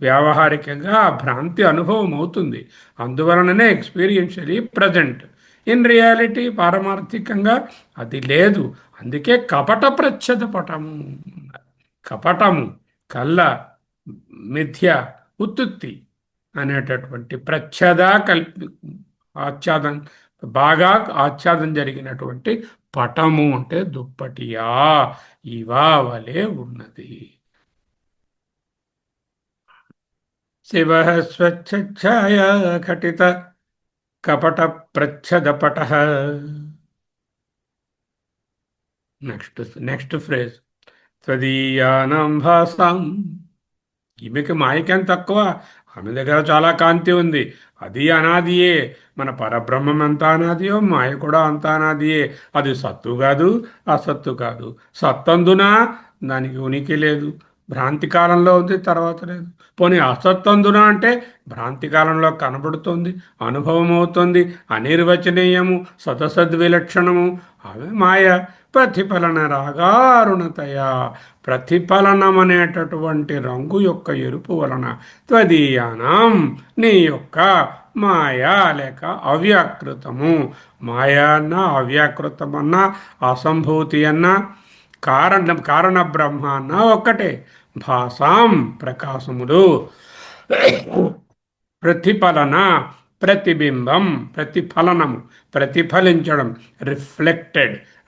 వ్యావహారికంగా ఆ భ్రాంతి అనుభవం అవుతుంది, అందువలననే ఎక్స్పీరియన్షియలీ ప్రజెంట్. ఇన్ రియాలిటీ పారమార్థికంగా అది లేదు. అందుకే కపట ప్రచ్ఛద పటము. కపటము, కళ్ళ, మిథ్య, ఉత్తుత్తి అనేటటువంటి ప్రచ్ఛద ఆచ్ఛాదం, బాగా ఆచ్ఛాదం జరిగినటువంటి పటము అంటే దుప్పటియా ఇవా వలె ఉన్నది. శివ స్వచ్ఛాయ ఘటిత కపట ప్రచ్ఛదపట. Next phrase త్వదీయానాం భాసాం. ఈమెకి మాయకేం తక్కువ? ఆమె దగ్గర చాలా కాంతి ఉంది, అది అనాదియే. మన పరబ్రహ్మం ఎంత అనాదియో మాయ కూడా అంత అనాదియే. అది సత్తు కాదు, అసత్తు కాదు. సత్తందున దానికి ఉనికి లేదు, భ్రాంతి కాలంలో ఉంది, తర్వాత లేదు. పోనీ అసత్తందున అంటే భ్రాంతి కాలంలో కనబడుతుంది, అనుభవం అవుతుంది, అనిర్వచనీయము, సతసద్విలక్షణము. అవి మాయ. ప్రతిఫలన రాగారుణతయ. ప్రతిఫలనం అనేటటువంటి రంగు యొక్క ఎరుపు వలన త్వదీయానం నీ యొక్క మాయా లేక అవ్యాకృతము. మాయా అన్న, అవ్యాకృతమన్నా, అసంభూతి అన్నా, కారణ బ్రహ్మ అన్న ఒక్కటే. భాసాం ప్రకాశములు, ప్రతిఫలన ప్రతిబింబం, ప్రతిఫలనము ప్రతిఫలించడం,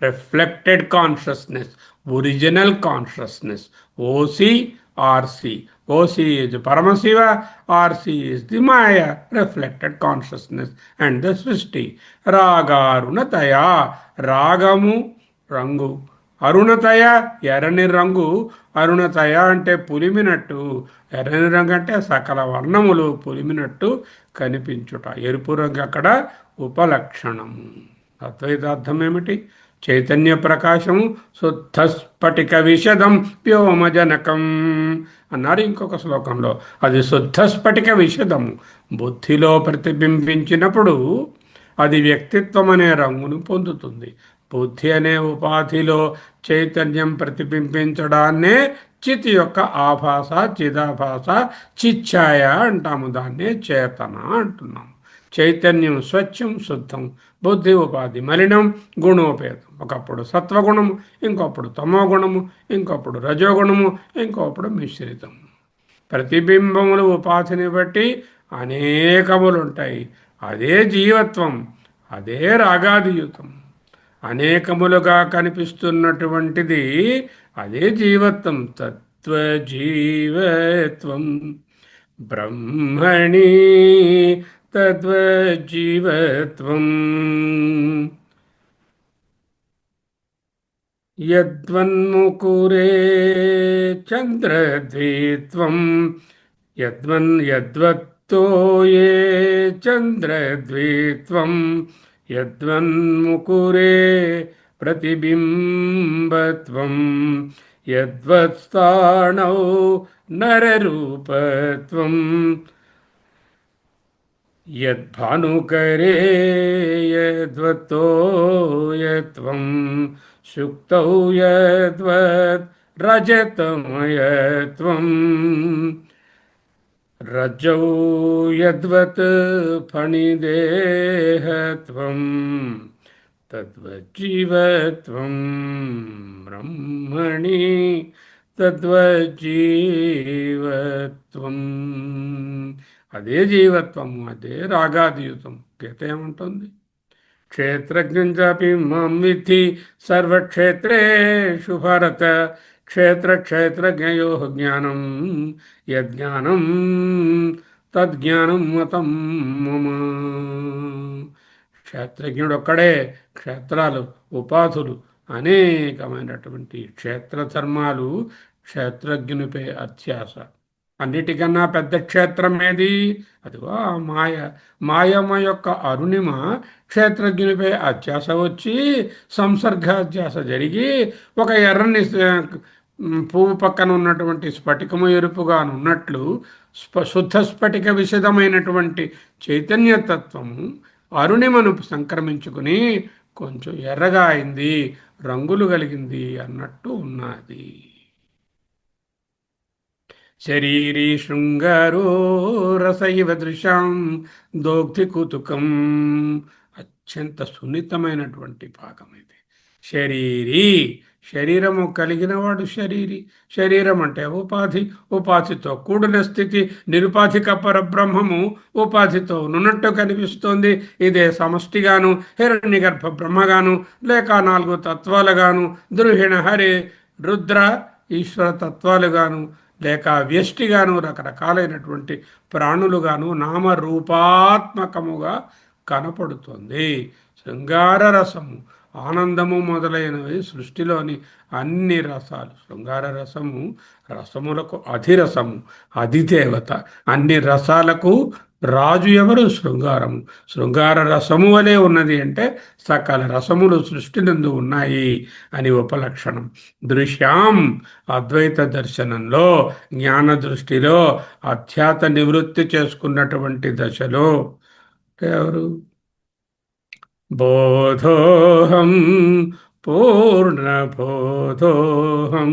reflected consciousness, original consciousness, OC RC OC is Paramashiva, RC is the Maya, reflected consciousness and the Srishti. Ragarunataya, Ragamu, Rangu. అరుణతయ ఎర్రని రంగు అరుణతయ అంటే పులిమినట్టు ఎర్రని రంగు అంటే సకల వర్ణములు పులిమినట్టు కనిపించుట ఎరుపు రంగు అక్కడ ఉపలక్షణము అద్వైతార్థం ఏమిటి చైతన్య ప్రకాశము శుద్ధ స్ఫటిక విశదం వ్యోమజనకం అన్నారు ఇంకొక శ్లోకంలో అది శుద్ధ స్ఫటిక విశదము బుద్ధిలో ప్రతిబింబించినప్పుడు అది వ్యక్తిత్వం అనే రంగును పొందుతుంది బుద్ధి అనే ఉపాధిలో చైతన్యం ప్రతిబింబించడాన్నే చిత్ యొక్క ఆభాస చిదాభాస చిచ్ఛాయ అంటాము దాన్నే చేతన అంటున్నాము చైతన్యం స్వచ్ఛం శుద్ధం బుద్ధి ఉపాధి మలినం గుణోపేతం ఒకప్పుడు సత్వగుణము ఇంకొప్పుడు తమోగుణము ఇంకొప్పుడు రజోగుణము ఇంకొప్పుడు మిశ్రితం ప్రతిబింబములు ఉపాధిని బట్టి అనేకములు ఉంటాయి అదే జీవత్వం అదే రాగాదియుతం అనేకములుగా కనిపిస్తున్నటువంటిది అదే జీవత్వం తత్వజీవత్వం బ్రహ్మణి తద్వజీవత్వం యద్వన్ముకురే చంద్రద్విత్వం యద్వత్తో ఏ చంద్రద్విత్వం యద్వన్ముకురే ప్రతిబింబత్వం యద్వత్స్థాణౌ నరరూపత్వం యద్భానుకరే యద్వత్తో యత్వం శుక్తౌ యద్వత్ రజతమయత్వం రజ్జౌ యద్వత్ ఫణిదేహత్వం తద్వజ్జీవత్వం బ్రహ్మణి తద్వజ్జీవత్వం అదే జీవత్వము అదే రాగాదియుతం గీత ఏముంటుంది క్షేత్రజ్ఞం చాపి మాం విద్ధి సర్వక్షేత్రేషు భారత క్షేత్రజ్ఞయో జ్ఞానం యజ్ఞానం తద్జ్ఞానం మతం మమ క్షేత్రజ్ఞుడు ఒక్కడే క్షేత్రాలు ఉపాధులు అనేకమైనటువంటి క్షేత్రధర్మాలు క్షేత్రజ్ఞునిపై అత్యాస అన్నిటికన్నా పెద్ద క్షేత్రం ఏది అదిగో ఆ మాయమ్మ యొక్క అరుణిమ క్షేత్రజ్ఞునిపై అత్యాస వచ్చి సంసర్గాధ్యాస జరిగి ఒక ఎర్రని పువ్వు పక్కన ఉన్నటువంటి స్ఫటికము ఎరుపుగా ఉన్నట్లు శుద్ధ స్ఫటిక విశదమైనటువంటి చైతన్యతత్వము అరుణిమను సంక్రమించుకుని కొంచెం ఎర్రగా అయింది రంగులు కలిగింది అన్నట్టు ఉన్నది శరీరీ శృంగారో రస ఇవ దృశ్యం దోగ్ధి కుతుకం అత్యంత సున్నితమైనటువంటి భాగం ఇది శరీరీ శరీరము కలిగినవాడు శరీరం అంటే ఉపాధితో కూడిన స్థితి నిరుపాధిక పరబ్రహ్మము ఉపాధితో నున్నట్టు కనిపిస్తోంది ఇదే సమష్టిగాను హిరణ్యగర్భ బ్రహ్మగాను లేక 4 తత్వాలుగాను ద్రుహిణ హరి రుద్ర ఈశ్వర తత్వాలుగాను లేక వ్యష్టిగాను రకరకాలైనటువంటి ప్రాణులుగాను నామరూపాత్మకముగా కనపడుతుంది శృంగార రసము ఆనందము మొదలైనవి సృష్టిలోని అన్ని రసాలు శృంగార రసము రసములకు అధిరసము అధిదేవత అన్ని రసాలకు రాజు ఎవరు శృంగార రసము వలె ఉన్నది అంటే సకల రసములు సృష్టి నందు ఉన్నాయి అని ఉపలక్షణం దృశ్యాం అద్వైత దర్శనంలో జ్ఞాన దృష్టిలో అధ్యాత నివృత్తి చేసుకున్నటువంటి దశలో ఎవరు బోధోహం పూర్ణబోధోహం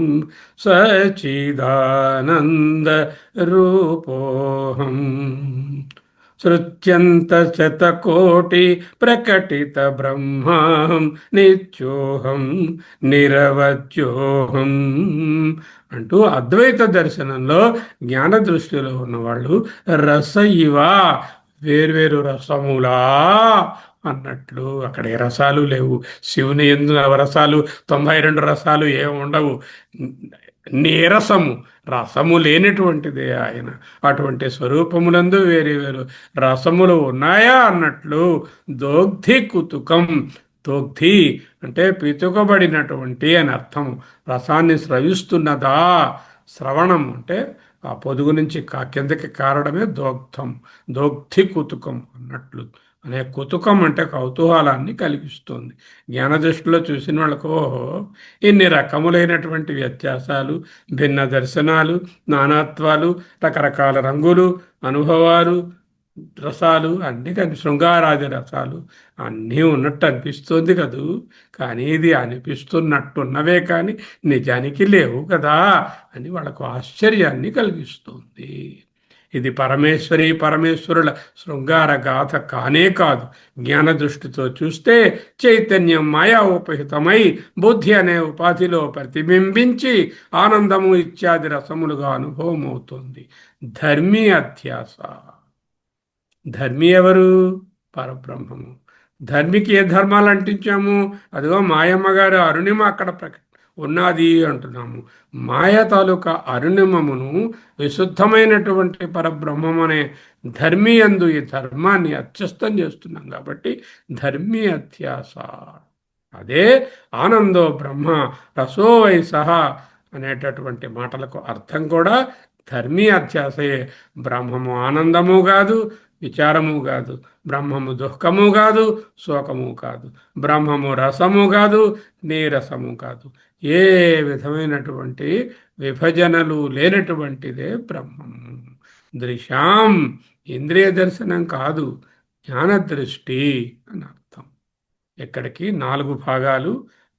సచిదానంద రూపోహం శృత్యంత శతకోటి ప్రకటిత బ్రహ్మాహం నిత్యోహం నిరవధ్యోహం అంటూ అద్వైత దర్శనంలో జ్ఞాన దృష్టిలో ఉన్నవాళ్ళు రస ఇవ వేర్వేరు రసములా అన్నట్లు అక్కడ ఏ రసాలు లేవు. శివుని ఎందు నవరసాలు 92 రసాలు ఏమి ఉండవు. నీరసము, రసము లేనటువంటిదే ఆయన. అటువంటి స్వరూపములందు వేరు వేరు రసములు ఉన్నాయా అన్నట్లు దోగ్ధి కుతుకం. దోగ్ధి అంటే పితుకబడినటువంటి అని అర్థం. రసాన్ని స్రవిస్తున్నదా. శ్రవణం అంటే ఆ పొదుగు నుంచి కిందకి కారడమే దోగ్ధం. దోగ్ధి కుతుకం అన్నట్లు. అనే కుతుకం అంటే కౌతూహలాన్ని కలిగిస్తుంది. జ్ఞాన దృష్టిలో చూసిన వాళ్ళకు ఓహో, ఇన్ని రకములైనటువంటి వ్యత్యాసాలు, భిన్న దర్శనాలు, నానాత్వాలు, రకరకాల రంగులు, అనుభవాలు, రసాలు అన్నీ కానీ శృంగారాది రసాలు అన్నీ ఉన్నట్టు అనిపిస్తుంది కదూ. కానీ ఇది అనిపిస్తున్నట్టున్నవే కానీ నిజానికి లేవు కదా అని వాళ్ళకు ఆశ్చర్యాన్ని కలిగిస్తుంది. ఇది పరమేశ్వరి పరమేశ్వరుల శృంగార గాథ కానే కాదు. జ్ఞాన దృష్టితో చూస్తే చైతన్యం మాయా ఉపహితమై బుద్ధి అనే ఉపాధిలో ప్రతిబింబించి ఆనందము ఇత్యాది రసములుగా అనుభవం అవుతుంది. ధర్మీ అధ్యాస. ధర్మి ఎవరు? పరబ్రహ్మము. ధర్మికి ఏ ధర్మాలు అంటించాము? అదిగో మాయమ్మ గారు అరుణిమ అక్కడ ఉన్నది అంటున్నాము. మాయ తాలూకా అరుణిమమును విశుద్ధమైనటువంటి పరబ్రహ్మం అనే ధర్మి యందు ఈ ధర్మాన్ని అత్యస్తం చేస్తున్నాం కాబట్టి ధర్మి అత్యాస. అదే ఆనందో బ్రహ్మ రసో వై సహా అనేటటువంటి మాటలకు అర్థం కూడా ధర్మీ అధ్యాసే. బ్రహ్మము ఆనందము కాదు, విచారము కాదు. బ్రహ్మము దుఃఖము కాదు, శోకము కాదు. బ్రహ్మము రసము కాదు, నీరసము కాదు. ఏ విధమైనటువంటి విభజనలు లేనటువంటిదే బ్రహ్మము. దృశాం ఇంద్రియ దర్శనం కాదు, జ్ఞానదృష్టి అని అర్థం. ఇక్కడికి 4 భాగాలు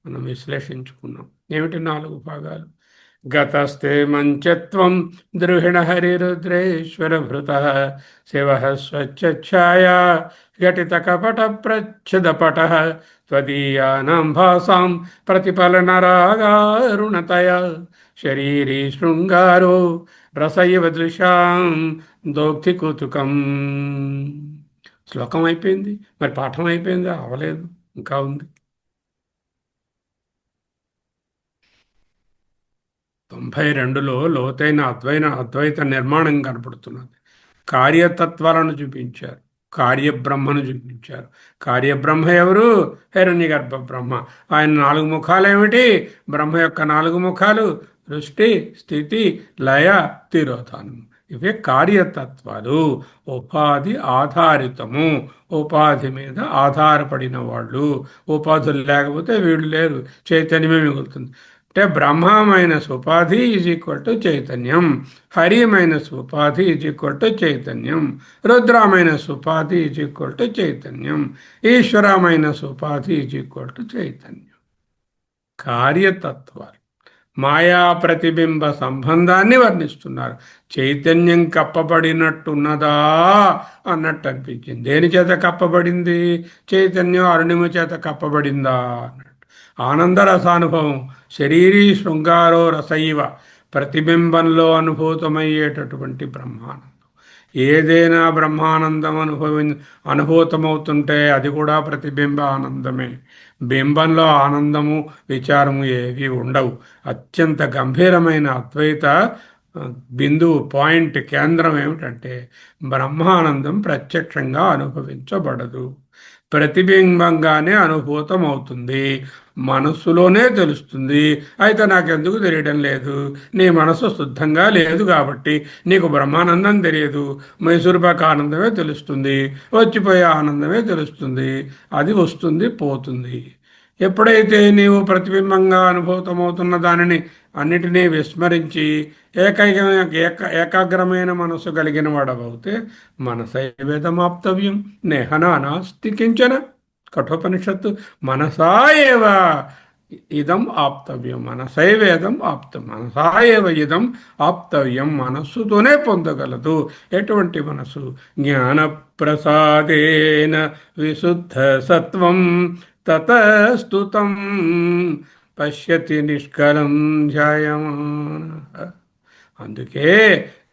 మనం విశ్లేషించుకున్నాం. ఏమిటి 4 భాగాలు? గతస్తే మంచత్వం ద్రుహిణ హరిరుద్రేశ్వర భృత శివ స్వచ్ఛాయా ఘటిత కపట ప్రచ్ఛదపట త్వదీయానాం భాసాం ప్రతిఫలన రాగారుణతయ శరీరీ శృంగారో రసైవ దృశాం దోక్తి కుతుకం. శ్లోకం అయిపోయింది. మరి పాఠం అయిపోయిందా? అవలేదు, ఇంకా ఉంది. 92లో లోతైన అద్వైత నిర్మాణం కనపడుతున్నది. కార్యతత్వాలను చూపించారు, కార్యబ్రహ్మను చూపించారు. కార్యబ్రహ్మ ఎవరు? హిరణ్యగర్భ బ్రహ్మ. ఆయన 4 ముఖాలు ఏమిటి? బ్రహ్మ యొక్క 4 ముఖాలు సృష్టి, స్థితి, లయ, తిరోధానం. ఇవే కార్యతత్వాలు. ఉపాధి ఆధారితము, ఉపాధి మీద ఆధారపడిన వాళ్ళు. ఉపాధులు లేకపోతే వీళ్ళు లేరు, చైతన్యమే మిగులుతుంది. అంటే బ్రహ్మ మైనస్ ఉపాధి ఈజ్ ఈక్వల్ టు చైతన్యం, హరి మైనస్ ఉపాధి ఈజ్ ఈక్వల్ టు చైతన్యం, రుద్ర మైనస్ ఉపాధి ఈజ్ ఈక్వల్ టు చైతన్యం, ఈశ్వర మైనస్ ఉపాధి ఈజ్ ఈక్వల్ టు చైతన్యం. కార్యతత్వాలు మాయా ప్రతిబింబ సంబంధాన్ని వర్ణిస్తున్నారు. చైతన్యం కప్పబడినట్టున్నదా అన్నట్టు అనిపించింది. దేని చేత కప్పబడింది? చైతన్యం అరుణిమ చేత కప్పబడిందా అన్నట్టు. ఆనందరసానుభవం శరీరీ శృంగారో రసైవ, ప్రతిబింబంలో అనుభూతమయ్యేటటువంటి బ్రహ్మానందం. ఏదైనా బ్రహ్మానందం అనుభూతమవుతుంటే అది కూడా ప్రతిబింబ ఆనందమే. బింబంలో ఆనందము విచారము ఏవి ఉండవు. అత్యంత గంభీరమైన అద్వైత బిందువు, పాయింట్, కేంద్రం ఏమిటంటే బ్రహ్మానందం ప్రత్యక్షంగా అనుభవించబడదు, ప్రతిబింబంగానే అనుభూతం అవుతుంది, మనస్సులోనే తెలుస్తుంది. అయితే నాకెందుకు తెలియడం లేదు? నీ మనసు శుద్ధంగా లేదు కాబట్టి నీకు బ్రహ్మానందం తెలియదు. మైసూరుపాక ఆనందమే తెలుస్తుంది, వచ్చిపోయే ఆనందమే తెలుస్తుంది. అది వస్తుంది, పోతుంది. ఎప్పుడైతే నీవు ప్రతిబింబంగా అనుభూతమవుతున్న దానిని అన్నిటినీ విస్మరించి ఏకాగ్రమైన మనసు కలిగిన వాడవైతే మనసైవేదమాప్తవ్యం నేహన నాస్తి కించన. కఠోపనిషత్తు మనసా ఏవ ఇదం ఆప్తవ్యం, మనసైవేదం ఆప్తం, మనసా ఏవ ఇదం ఆప్తవ్యం. మనస్సుతోనే పొందగలదు. ఎటువంటి మనసు? జ్ఞాన ప్రసాదేన విశుద్ధ సత్వం తతస్తుతం పశ్యతి నిష్కలం ధ్యాయమాన. అందుకే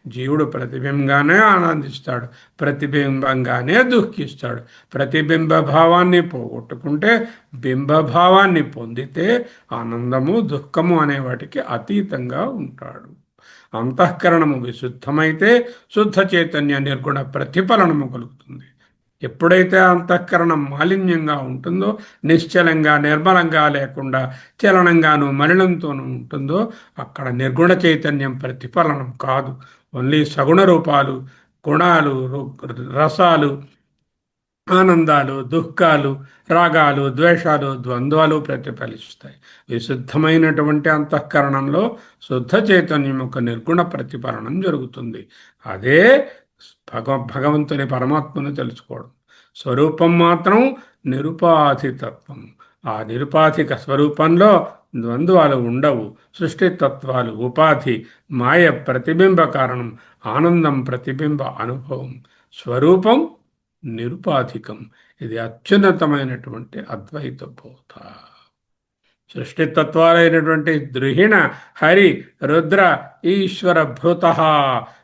జీవుడు ప్రతిబింబంగానే ఆనందిస్తాడు, ప్రతిబింబంగానే దుఃఖిస్తాడు. ప్రతిబింబ భావాన్ని పోగొట్టుకుంటే బింబభావాన్ని పొందితే ఆనందము దుఃఖము అనే వాటికి అతీతంగా ఉంటాడు. అంతఃకరణము విశుద్ధమైతే శుద్ధ చైతన్య నిర్గుణ ప్రతిఫలనము కలుగుతుంది. ఎప్పుడైతే అంతఃకరణం మాలిన్యంగా ఉంటుందో, నిశ్చలంగా నిర్మలంగా లేకుండా చలనంగాను మలినంతోనూ ఉంటుందో అక్కడ నిర్గుణ చైతన్యం ప్రతిఫలనం కాదు. ఓన్లీ సగుణ రూపాలు, గుణాలు, రసాలు, ఆనందాలు, దుఃఖాలు, రాగాలు, ద్వేషాలు, ద్వంద్వాలు ప్రతిఫలిస్తాయి. విశుద్ధమైనటువంటి అంతఃకరణంలో శుద్ధ చైతన్యం యొక్క నిర్గుణ ప్రతిఫలనం జరుగుతుంది. అదే భగవంతుని పరమాత్మను తెలుసుకోవడం. స్వరూపం మాత్రం నిరుపాధితత్వం. ఆ నిరుపాధిక స్వరూపంలో ద్వంద్వాలు ఉండవు. సృష్టితత్వాలు ఉపాధి, మాయ ప్రతిబింబ కారణం, ఆనందం ప్రతిబింబ అనుభవం. స్వరూపం నిరుపాధికం. ఇది అత్యున్నతమైనటువంటి అద్వైత బోధ. సృష్టితత్వాలైనటువంటి ద్రుహిణ, హరి, రుద్ర, ఈశ్వర భృత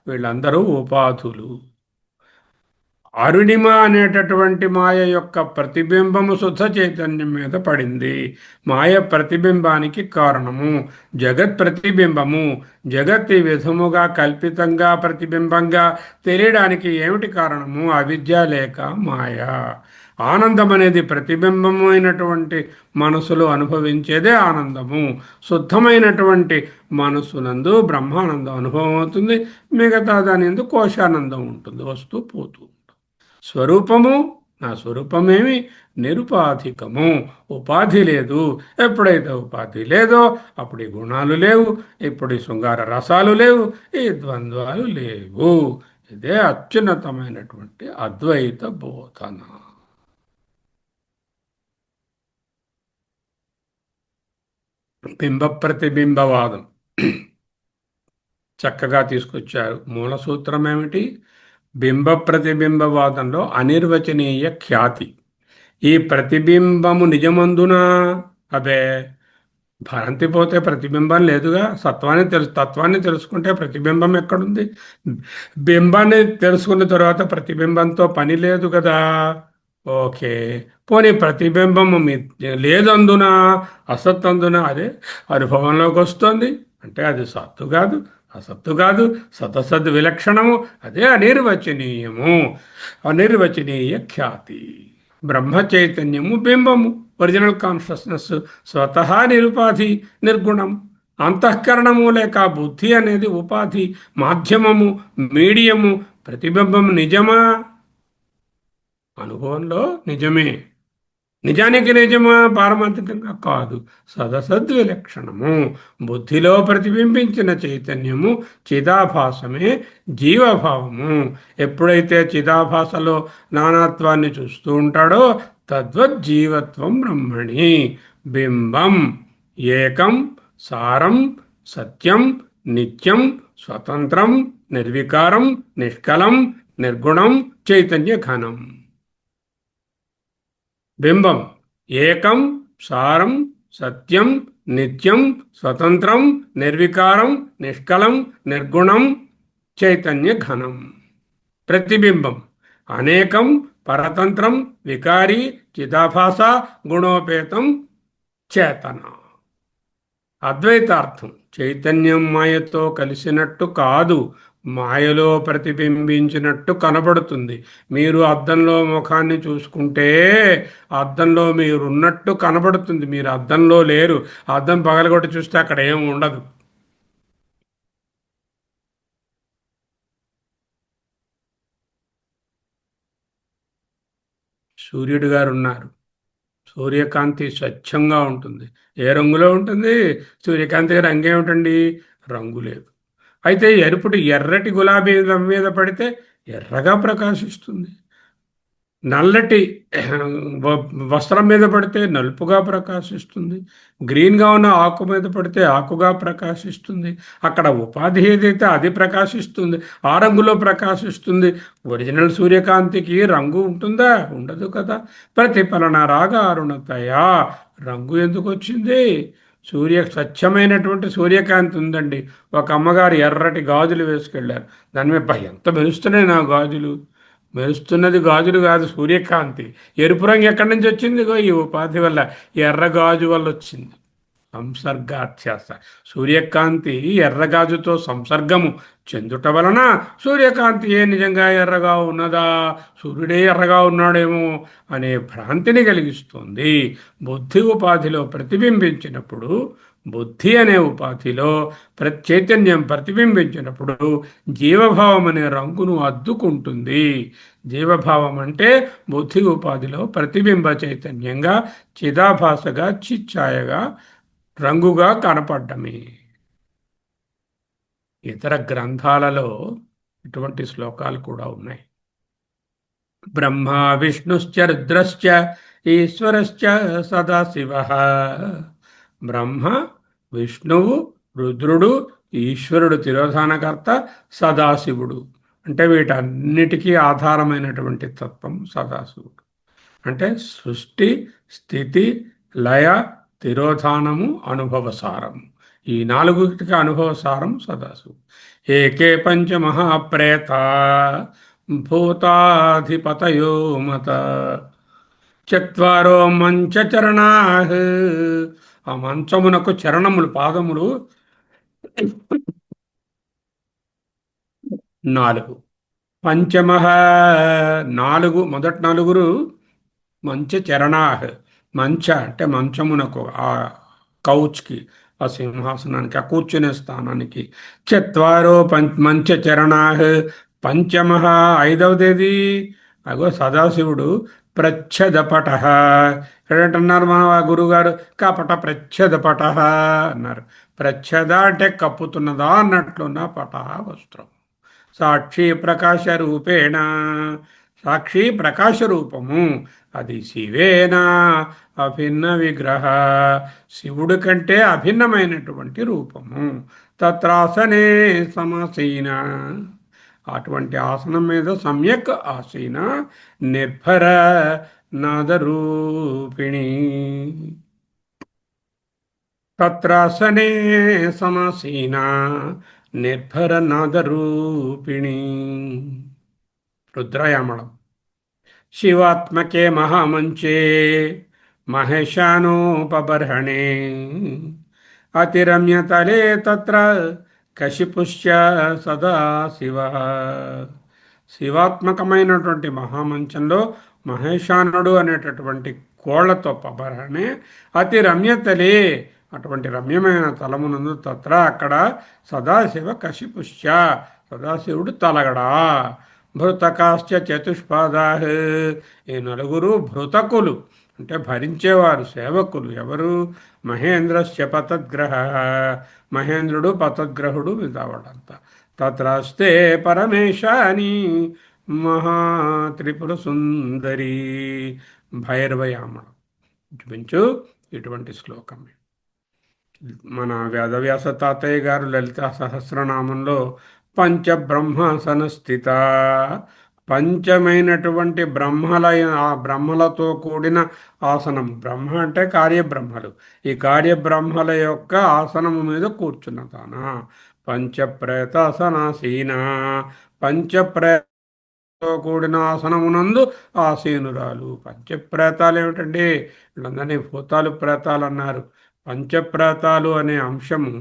వీళ్ళందరూ ఉపాధులు. అరుణిమ అనేటటువంటి మాయ యొక్క ప్రతిబింబము శుద్ధ చైతన్యం మీద పడింది. మాయ ప్రతిబింబానికి కారణము జగత్ ప్రతిబింబము. జగత్ ఈ విధముగా కల్పితంగా ప్రతిబింబంగా తెలియడానికి ఏమిటి కారణము? అవిద్య లేక మాయ. ఆనందం అనేది ప్రతిబింబము అయినటువంటి మనసులో అనుభవించేదే ఆనందము. శుద్ధమైనటువంటి మనసునందు బ్రహ్మానందం అనుభవం అవుతుంది. మిగతా దాని ఎందు కోశానందం ఉంటుంది, వస్తూ పోతూ. స్వరూపము, నా స్వరూపమేమి నిరుపాధికము, ఉపాధి లేదు. ఎప్పుడైతే ఉపాధి లేదో అప్పుడు ఈ గుణాలు లేవు, ఇప్పుడు ఈ శృంగార రసాలు లేవు, ఈ ద్వంద్వాలు లేవు. ఇదే అత్యున్నతమైనటువంటి అద్వైత బోధన. బింబ ప్రతిబింబవాదం చక్కగా తీసుకొచ్చారు. మూల సూత్రం ఏమిటి? బింబ ప్రతిబింబవాదంలో అనిర్వచనీయ ఖ్యాతి. ఈ ప్రతిబింబము నిజమందునా? అబే, భ్రాంతి పోతే ప్రతిబింబం లేదుగా. తత్వాన్ని తెలుసుకుంటే ప్రతిబింబం ఎక్కడుంది? బింబాన్ని తెలుసుకున్న తర్వాత ప్రతిబింబంతో పని లేదు కదా. ఓకే, పోనీ ప్రతిబింబము లేదందున, అసత్తందున అదే అనుభవంలోకి వస్తుంది అంటే అది సత్తు కాదు, అసత్తు కాదు, సతసద్ విలక్షణము. అదే అనిర్వచనీయము, అనిర్వచనీయ ఖ్యాతి. బ్రహ్మ చైతన్యము బింబము, ఒరిజినల్ కాన్షియస్నెస్ స్వతహా నిరుపాధి, నిర్గుణం. అంతఃకరణము లేక బుద్ధి అనేది ఉపాధి, మాధ్యమము, మీడియము. ప్రతిబింబం నిజమా? అనుభవంలో నిజమే. నిజానికి నిజమా? పారమార్థికంగా కాదు, సదసద్విలక్షణము. బుద్ధిలో ప్రతిబింబించిన చైతన్యము చిదాభాసమే జీవభావము. ఎప్పుడైతే చిదాభాసలో నానాత్వాన్ని చూస్తూ ఉంటాడో తద్వజ్జీవత్వం బ్రహ్మణి. బింబం ఏకం, సారం, సత్యం, నిత్యం, స్వతంత్రం, నిర్వికారం, నిష్కలం, నిర్గుణం, చైతన్య ఘనం. బింబం ఏకం, సారం, సత్యం, నిత్యం, స్వతంత్రం, నిర్వికారం, నిష్కలం, నిర్గుణం, చైతన్య ఘనం. ప్రతిబింబం అనేకం, పరతంత్రం, వికారి, చిదాభాస, గుణోపేతం, చేతన. అద్వైతార్థం చైతన్యం మాయతో కలిసినట్టు కాదు, మాయలో ప్రతిబింబించినట్టు కనబడుతుంది. మీరు అద్దంలో ముఖాన్ని చూసుకుంటే అద్దంలో మీరున్నట్టు కనబడుతుంది. మీరు అద్దంలో లేరు. అద్దం పగలగొట్టి చూస్తే అక్కడ ఏం ఉండదు. సూర్యుడు గారు ఉన్నారు. సూర్యకాంతి స్వచ్ఛంగా ఉంటుంది. ఏ రంగులో ఉంటుంది? సూర్యకాంతి రంగు ఏమిటండి? రంగు లేదు. అయితే ఎర్రటి గులాబీ మీద పడితే ఎర్రగా ప్రకాశిస్తుంది. నల్లటి వస్త్రం మీద పడితే నలుపుగా ప్రకాశిస్తుంది. గ్రీన్గా ఉన్న ఆకు మీద పడితే ఆకుగా ప్రకాశిస్తుంది. అక్కడ ఉపాధి ఏదైతే అది ప్రకాశిస్తుంది, ఆ రంగులో ప్రకాశిస్తుంది. ఒరిజినల్ సూర్యకాంతికి రంగు ఉంటుందా? ఉండదు కదా. ప్రతిఫలన రాగారుణతయా. రంగు ఎందుకు వచ్చింది? స్వచ్ఛమైనటువంటి సూర్యకాంతి ఉందండి. ఒక అమ్మగారు ఎర్రటి గాజులు వేసుకెళ్ళారు. దాని మీద ఎంత మెరుస్తున్నాయి నా గాజులు! మెరుస్తున్నది గాజులు కాదు, సూర్యకాంతి. ఎరుపు రంగు ఎక్కడి నుంచి వచ్చింది? ఇగో ఈ ఉపాధి వల్ల, ఎర్ర గాజు వల్ల వచ్చింది. సంసర్గాధ్యాస. సూర్యకాంతి ఎర్రగాజుతో సంసర్గము చెందుట వలన సూర్యకాంతి ఏ నిజంగా ఎర్రగా ఉన్నదా, సూర్యుడే ఎర్రగా ఉన్నాడేమో అనే భ్రాంతిని కలిగిస్తుంది. బుద్ధి ఉపాధిలో ప్రతిబింబించినప్పుడు, బుద్ధి అనే ఉపాధిలో చైతన్యం ప్రతిబింబించినప్పుడు జీవభావం అనే రంగును అద్దుకుంటుంది. జీవభావం అంటే బుద్ధి ఉపాధిలో ప్రతిబింబ చైతన్యంగా, చిదాభాసగా, చిచ్ఛాయగా, రంగుగా కనపడ్డమే. ఇతర గ్రంథాలలో ఇటువంటి శ్లోకాలు కూడా ఉన్నాయి. బ్రహ్మ విష్ణుశ్చ రుద్రశ్చ ఈశ్వరశ్చ సదాశివ. బ్రహ్మ, విష్ణువు, రుద్రుడు, ఈశ్వరుడు తిరోధానకర్త, సదాశివుడు. అంటే వీటన్నిటికీ ఆధారమైనటువంటి తత్వం సదాశివుడు. అంటే సృష్టి, స్థితి, లయ, తిరోధానము, అనుభవసారము. ఈ నాలుగుటికి అనుభవసారం సదాశివుడు. ఏకే పంచ మహాప్రేత భూతాధిపతయో మత చత్వారో మంచచరణా. ఆ మంచమునకు చరణములు, పాదములు నాలుగు. పంచమహ నాలుగు, మొదటి నలుగురు మంచ చరణాహ్. మంచ అంటే మంచమునకు, ఆ కౌచ్కి, ఆ సింహాసనానికి, ఆ కూర్చునే స్థానానికి. చత్వారో మంచ చరణాహ్. పంచమహ ఐదవదేది? అగో సదాశివుడు. ప్రచ్ఛదపట. ఎక్కడంటున్నారు మన గురుగారు? కపట ప్రచ్ఛదపట అన్నారు. ప్రచ్ఛద అంటే కప్పుతున్నదా అన్నట్లున్న పట వస్త్రం. సాక్షి ప్రకాశ రూపేణ. సాక్షి ప్రకాశ రూపము అది శివేనా అభిన్న విగ్రహ. శివుడి కంటే అభిన్నమైనటువంటి రూపము. తత్రాసనే సమాసీన. అటువంటి ఆసనం మీద సమ్యక్ ఆసీన. నిర్భర నాదరూపిణి. తత్రాసనే సమాసీన నిర్భర నాదరూపిణి. రుద్రయామళం. శివాత్మకే మహామంచే మహేశానోపబర్హణే అతిరమ్యతలే తత్ర కశిపుశ్చ సదాశివ. శివాత్మకమైనటువంటి మహామంచంలో మహేశానుడు అనేటటువంటి కోళ్లతో పబర్హణే అతి రమ్యతలే, అటువంటి రమ్యమైన తలమునందు తత్ర అక్కడ సదాశివ కశిపుశ్చ, సదాశివుడు తలగడా. భృతకాశ్చ చతుష్పాదా. ఈ నలుగురు భృతకులు అంటే భరించేవారు, సేవకులు. ఎవరు? మహేంద్రశ్చ పతద్గ్రహ. మహేంద్రుడు, పతద్గ్రహుడు, మిగతావాడంతా. తత్రాస్తే పరమేశాని మహాత్రిపుర సుందరి. భైరవయామం చూపించు. ఇటువంటి శ్లోకం మన వేదవ్యాస తాతయ్య గారు లలితా సహస్రనామంలో పంచబ్రహ్మాసన స్థిత, పంచమైనటువంటి ఆ బ్రహ్మలతో కూడిన ఆసనం. బ్రహ్మ అంటే కార్యబ్రహ్మలు. ఈ కార్యబ్రహ్మల యొక్క ఆసనము మీద కూర్చున్న తాన. పంచప్రేతాసనాసీన. పంచప్రేతతో కూడిన ఆసనమునందు ఆసీనురాలు. పంచప్రేతాలు ఏమిటండి? వీళ్ళందరినీ భూతాలు, ప్రేతాలు అన్నారు. పంచప్రేతాలు అనే అంశము,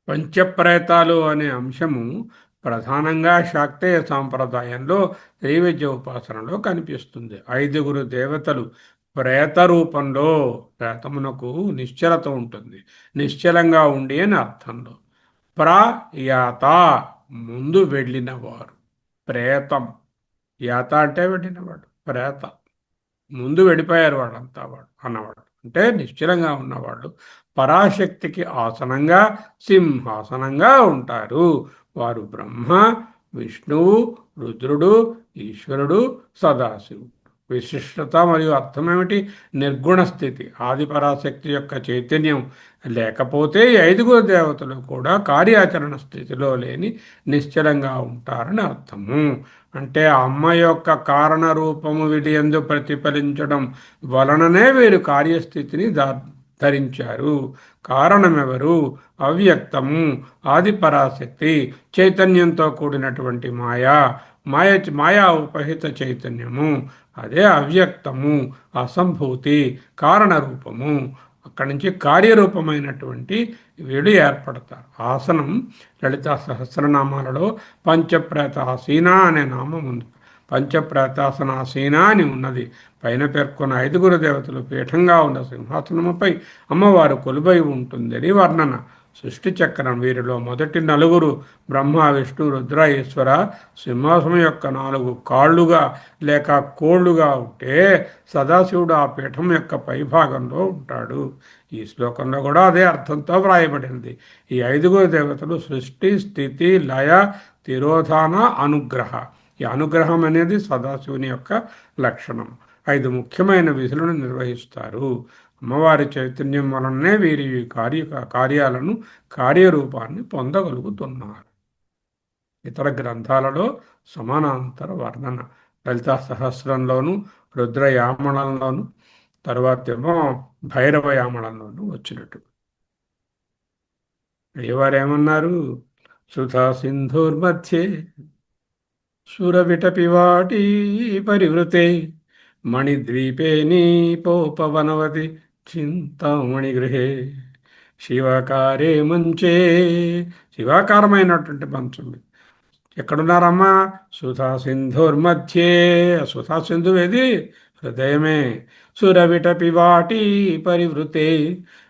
పంచప్రేతాలు అనే అంశము ప్రధానంగా శాక్తేయ సాంప్రదాయంలో త్రివిద్య ఉపాసనలో కనిపిస్తుంది. 5 దేవతలు ప్రేత రూపంలో. ప్రేతమునకు నిశ్చలత ఉంటుంది, నిశ్చలంగా ఉండి అని అర్థంలో. ప్రయాత ముందు వెళ్ళినవారు. ప్రేతం, యాత అంటే వెళ్ళినవాడు. ప్రేత ముందు వెళ్ళిపోయారు వాళ్ళంతా, వాడు అన్నవాడు అంటే నిశ్చలంగా ఉన్నవాళ్ళు. పరాశక్తికి ఆసనంగా, సింహాసనంగా ఉంటారు. వారు బ్రహ్మ, విష్ణువు, రుద్రుడు, ఈశ్వరుడు, సదాశివుడు. విశిష్టత మరియు అర్థం ఏమిటి? నిర్గుణ స్థితి. ఆది పరాశక్తి యొక్క చైతన్యం లేకపోతే ఈ 5 దేవతలు కూడా కార్యాచరణ స్థితిలో లేని నిశ్చలంగా ఉంటారని అర్థము. అంటే అమ్మ యొక్క కారణ రూపము వీటి యందు ప్రతిఫలించడం వలననే వీరు కార్యస్థితిని ధరించారు. కారణమెవరు? అవ్యక్తము, ఆది పరాశక్తి, చైతన్యంతో కూడినటువంటి మాయా, మాయా ఉపహిత చైతన్యము, అదే అవ్యక్తము, అసంభూతి, కారణ రూపము. అక్కడి నుంచి కార్యరూపమైనటువంటి వీడు ఏర్పడతారు. ఆసనం లలితా సహస్రనామాలలో పంచప్రేతాసీన అనే నామం ఉంది. పంచప్రేతాసనాసీన అని ఉన్నది. పైన పేర్కొన్న 5 దేవతలు పీఠంగా ఉన్న సింహాసనముపై అమ్మవారు కొలువై ఉంటుందని వర్ణన. సృష్టి చక్రం వీరిలో మొదటి 4 బ్రహ్మ, విష్ణు, రుద్ర, ఈశ్వర సింహాసనం యొక్క 4 కాళ్ళుగా లేక కోళ్ళుగా ఉంటే సదాశివుడు ఆ పీఠం యొక్క పైభాగంలో ఉంటాడు. ఈ శ్లోకంలో కూడా అదే అర్థంతో వ్రాయబడింది. ఈ 5 దేవతలు సృష్టి, స్థితి, లయ, తిరోధాన, అనుగ్రహ. ఈ అనుగ్రహం అనేది సదాశివుని యొక్క లక్షణం. 5 ముఖ్యమైన విధులను నిర్వహిస్తారు. అమ్మవారి చైతన్యం వలనే వీరి కార్యాలను కార్యరూపాన్ని పొందగలుగుతున్నారు. ఇతర గ్రంథాలలో సమానాంతర వర్ణన లలితా సహస్రంలోను, రుద్రయామళంలోను, తర్వాత ఏమో భైరవయామళంలోను వచ్చినట్టు. అయ్యవారేమన్నారు? సుధా సింధుర్మధ్యే సురవిటపివాటీ పరివృతే మణిద్వీపే నీపోపవనవతి చింతామణిగృహే శివాకారే మంచే. శివాకారమైనటువంటి మంచం. ఎక్కడున్నారమ్మా? సుధా సింధుర్మధ్యే. సుధా సింధు ఏది? హృదయమే. సురవిటపివాటీ పరివృతే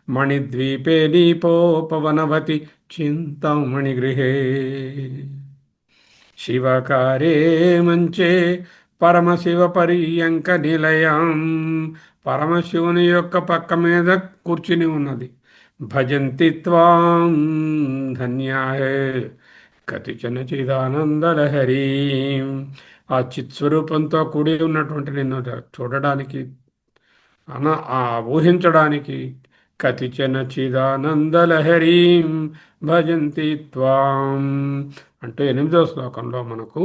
మణిద్వీపే నీపోపవనవతి చింతామణిగృహే శివకారే మంచే పరమశివ పర్యంక నిలయం. పరమశివుని యొక్క పక్క మీద కూర్చుని ఉన్నది. భజంతి త్వాం ధన్యాహే కతిచన చిదానందలహరి. ఆ చిత్స్వరూపంతో కూడి ఉన్నటువంటి నిన్ను చూడడానికి, ఊహించడానికి కతిచన చిదానందలహరీం భజంతి త్వాం అంటూ 8వ శ్లోకంలో మనకు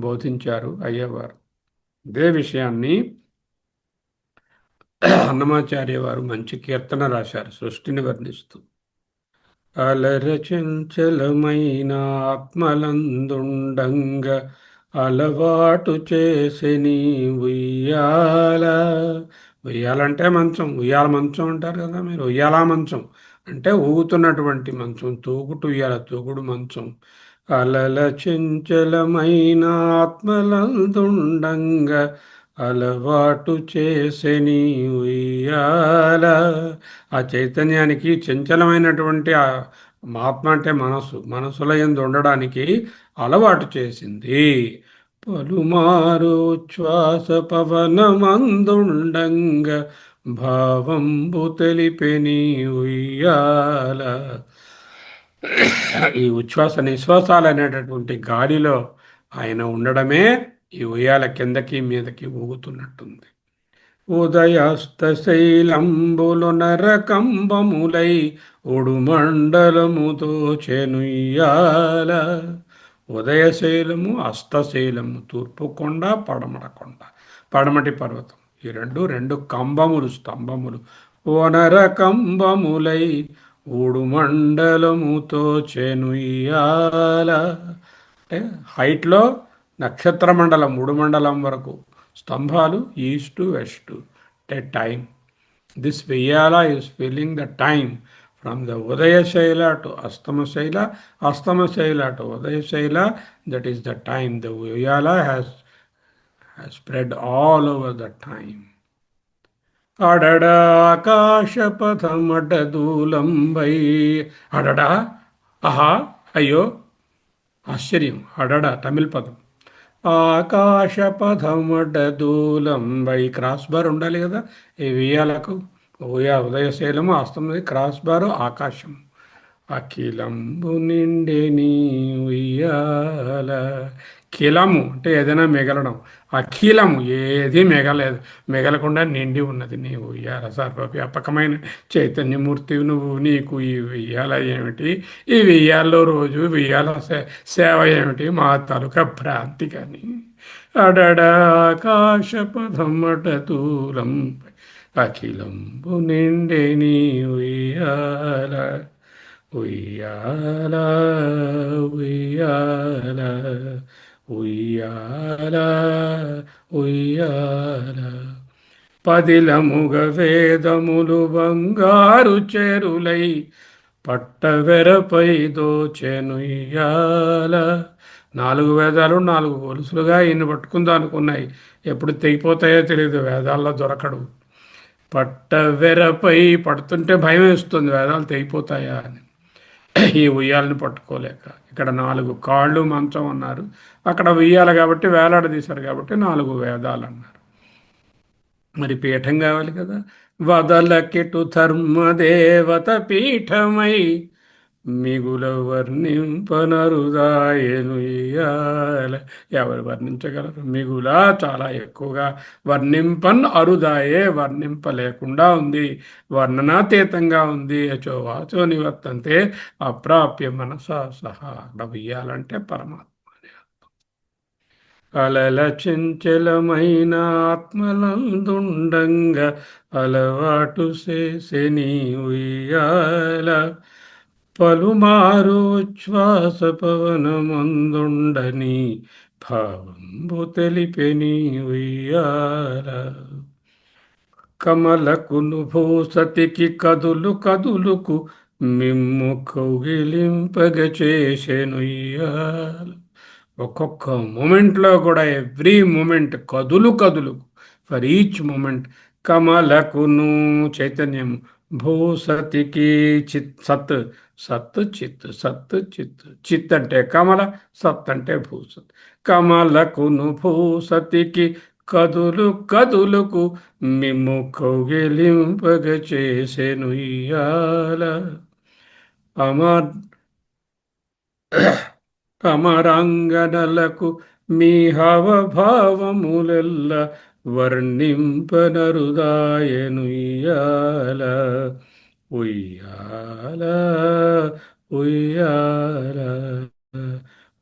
బోధించారు అయ్యవారు. ఇదే విషయాన్ని అన్నమాచార్య వారు మంచి కీర్తన రాశారు సృష్టిని వర్ణిస్తూ. అలరచంచలమైన ఆత్మలందుండంగ అలవాటు చేసి నీ ఉయ్యాల. ఉయ్యాలంటే మంచం, ఉయ్యాల మంచం అంటారు కదా మీరు. ఉయ్యాల మంచం అంటే ఊగుతున్నటువంటి మంచం, తూగుటు ఉయ్యాల, తూగుడు మంచం. అలల చంచలమైన ఆత్మలందుండంగ అలవాటు చేసెని ఉయ్యాల. ఆ చైతన్యానికి చంచలమైనటువంటి ఆత్మ అంటే మనసుల యందు ఉండడానికి అలవాటు చేసింది. పలుమారు శ్వాస పవనమందుండంగ భావంబు తెలిపెని ఉయ్యాల. ఈ ఉచ్ఛ్వాస నిశ్వాసాలు అనేటటువంటి గాలిలో ఆయన ఉండడమే ఈ ఉయ్యాల కిందకి మీదకి ఊగుతున్నట్టుంది. ఉదయాస్తశైలంబులు నరకంబములై ఉడుమండలముతో చెనుయ్యాల. ఉదయశైలము, అస్తశైలము, తూర్పు కొండ, పడమట కొండ, పడమటి పర్వతం. ఈ రెండు కంబములు, స్తంభములు. ఓనర కంబములై ఊడుమండలముతో చెనుయ్యాల. అంటే హైట్లో నక్షత్ర మండలం, మండలం వరకు స్తంభాలు, ఈస్ట్ వెస్ట్. అంటే టైం. దిస్ ఉయ్యాల is feeling the time from the ఉదయశైల టు అస్తమశైల, అస్తమశైల టు ఉదయశైల. That is the time. The ఉయ్యాల has spread all over the time. అడడ ఆకాశపథమడ్డదూలంబై. అడడా, ఆహా, అయ్యో, ఆశ్చర్యం. అడడ తమిళ పదం. ఆకాశపథమడ్డదూలంబై. క్రాస్ బార్ ఉండాలి కదా ఈ ఉయ్యాలకు. ఉదయశైలము, అస్తమది, క్రాస్ బారు ఆకాశం. అఖిలంబు నిండెని ఉయ్యాల. ఖిలము అంటే ఏదైనా మిగలడం. అఖిలము ఏది మిగలేదు, మిగలకుండా నిండి ఉన్నది నీ ఉయ్యాల. సర్వవ్యాపకమైన చైతన్యమూర్తివి నువ్వు. నీకు ఈ ఉయ్యాల ఏమిటి? ఈ ఉయ్యాల్లో రోజు ఉయ్యాల సేవ ఏమిటి? మా తాలూకా భ్రాంతి కానీ. అడడ ఆకాశపథమట దూరం అఖిలంబు నిండెని ఉయ్యాల ఉయ్యాల ఉయ్యాల ఉయ్యాల ఉయ్యాల పదిలముగ వేదములు బంగారు చెరులై పట్టవెరపై దోచెనుయ్యాల. నాలుగు వేదాలు నాలుగు గొలుసులుగా ఈయన పట్టుకుందాం అనుకున్నాయి. ఎప్పుడు తెగిపోతాయో తెలియదు, వేదాల్లో దొరకడు. పట్టవెరపై పడుతుంటే భయం వేస్తుంది, వేదాలు తెగిపోతాయా అని. ఈ ఉయ్యాలని పట్టుకోలేక ఇక్కడ నాలుగు కాళ్ళు మంచం అన్నారు, అక్కడ ఉయ్యాల కాబట్టి వేలాడదీశారు కాబట్టి నాలుగు వేదాలు అన్నారు. మరి పీఠం కావాలి కదా. వదలకెటు ధర్మదేవత పీఠమై మిగుల వర్ణింపనరుదాయను ఇయ్యాల. ఎవరు వర్ణించగలరు? మిగుల చాలా ఎక్కువగా, వర్ణింపన్ అరుదాయే వర్ణింపలేకుండా ఉంది, వర్ణనాతీతంగా ఉంది. యచో వాచో నివర్తంతే అప్రాప్య మనసా సహా. అక్కడ వెయ్యాలంటే పరమాత్మ. అలల చెంచలమైన ఆత్మలందుండంగా అలవాటు చేసెని ఉయ్యాల. పలుమారు ఉచ్ఛ్వాస పవనమందుండని భావంబు తెలిపెని ఉయ్యాల. కమలకును భూసతికి కదులు కదులుకు మిమ్ము కౌగిలింపగ చేసెనుయ్యాల. ఒక్కొక్క మూమెంట్లో కూడా ఎవ్రీ మూమెంట్ కదులు కదులు, ఫర్ ఈచ్ మూమెంట్. కమలకును చైతన్యం, భూసతికి చిత్ సత్, సత్ చిత్, సత్ చిత్. చిత్ అంటే కమల, సత్ అంటే భూసత్. కమలకును భూసతికి కదులు కదులుకు మిమ్ము కౌగిలింపగ చేసెను ఇయ్యాల. అమర్ అమరాంగనలకు మీ హావభావములెల్ల వర్ణింపనరుదాయను ఇయ్యాల. ఉయ్యాల ఉయ్యాల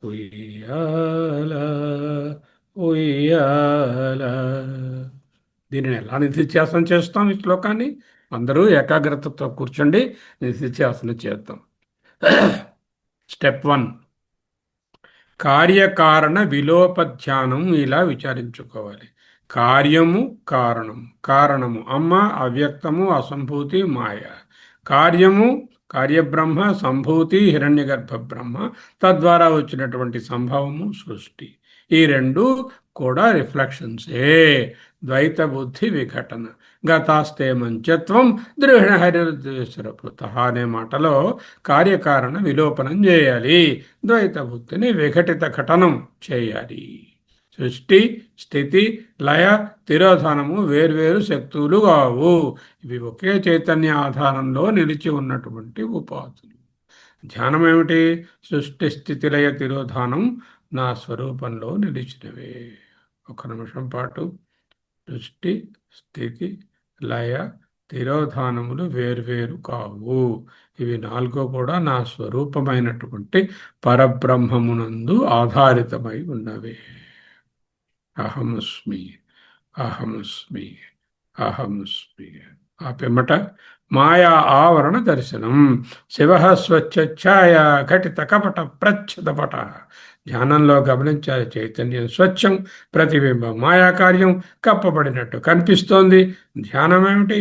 ఉయ్యాల ఉయ్యాల. దీనిని ఎలా నిధిధ్యాసనం చేస్తాం? ఈ శ్లోకాన్ని అందరూ ఏకాగ్రతతో కూర్చోండి, నిధిధ్యాసనం చేద్దాం. స్టెప్ 1, కార్యకారణ విలోప ధ్యానం. ఇలా విచారించుకోవాలి. కార్యము కారణము, కారణము అమ్మ, అవ్యక్తము, అసంభూతి, మాయ. కార్యము కార్యబ్రహ్మ, సంభూతి హిరణ్యగర్భ బ్రహ్మ, తద్వారా వచ్చినటువంటి సంభవము సృష్టి. ఈ రెండు కూడా రిఫ్లెక్షన్సే. ద్వైత బుద్ధి విఘటన. గతాస్తే మంచత్వం ద్రోహిణ హరిద్వేశ్వరపుత అనే మాటలో కార్యకారణ విలోపనం చేయాలి, ద్వైత బుద్ధిని విఘటిత ఘటనం చేయాలి. సృష్టి, స్థితి, లయ, తిరోధానము వేర్వేరు శక్తులు కావు. ఇవి ఒకే చైతన్య ఆధారంలో నిలిచి ఉన్నటువంటి ఉపాధులు. ధ్యానం ఏమిటి? సృష్టి, స్థితి, లయ, తిరోధానం నా స్వరూపంలో నిలిచినవే. ఒక నిమిషం పాటు సృష్టి, స్థితి, లయ, తిరోధానములు వేర్వేరు కావు. ఇవి నాలుగో కూడా నా స్వరూపమైనటువంటి పరబ్రహ్మమునందు ఆధారితమై ఉన్నవే. అహమస్మి అహమస్మి అహమస్మి. ఆ పిమ్మట మాయా ఆవరణ దర్శనం. శివ స్వచ్ఛాయ ఘటిత కపట ప్రచ్ఛదపట. ధ్యానంలో గమనించాలి. చైతన్యం స్వచ్ఛం, ప్రతిబింబం మాయాకార్యం, కప్పబడినట్టు కనిపిస్తోంది. ధ్యానం ఏమిటి?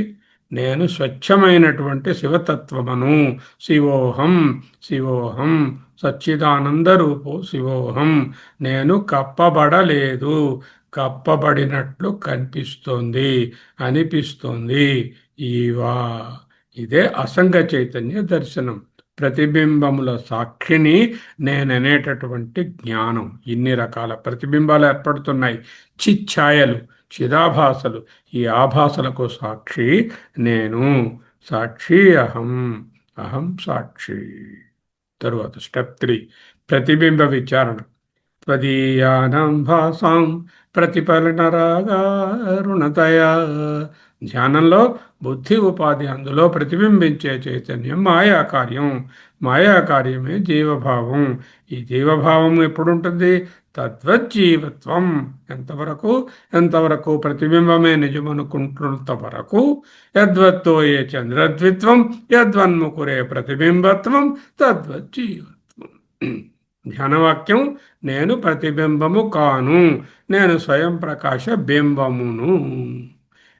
నేను స్వచ్ఛమైనటువంటి శివతత్వమును. శివోహం శివోహం సచ్చిదానంద రూపో శివోహం. నేను కప్పబడలేదు, కప్పబడినట్లు కనిపిస్తోంది, అనిపిస్తోంది. ఇదే అసంగ చైతన్య దర్శనం. ప్రతిబింబముల సాక్షిని నేననేటటువంటి జ్ఞానం. ఇన్ని రకాల ప్రతిబింబాలు ఏర్పడుతున్నాయి, చిఛాయలు, చిదాభాసలు. ఈ ఆభాసలకు సాక్షి నేను. సాక్షి అహం, అహం సాక్షి. తరువాత స్టెప్ 3, ప్రతిబింబ విచారణ. త్వదీయానాం భాసాం ప్రతిఫలన రాగారుణతయా. ధ్యానంలో బుద్ధి ఉపాధి, అందులో ప్రతిబింబించే చైతన్యం మాయాకార్యం. మాయాకార్యమే జీవభావం. ఈ జీవభావం ఎప్పుడు ఉంటుంది? తద్వజ్జీవత్వం. ఎంతవరకు? ఎంతవరకు ప్రతిబింబమే నిజమనుకుంటున్నంత వరకు. యద్వత్తో ఏ చంద్రద్విత్వం యద్వన్ముకురే ప్రతిబింబత్వం తద్వజ్జీవత్వం. ధ్యానవాక్యం: నేను ప్రతిబింబము కాను, నేను స్వయం ప్రకాశ బింబమును.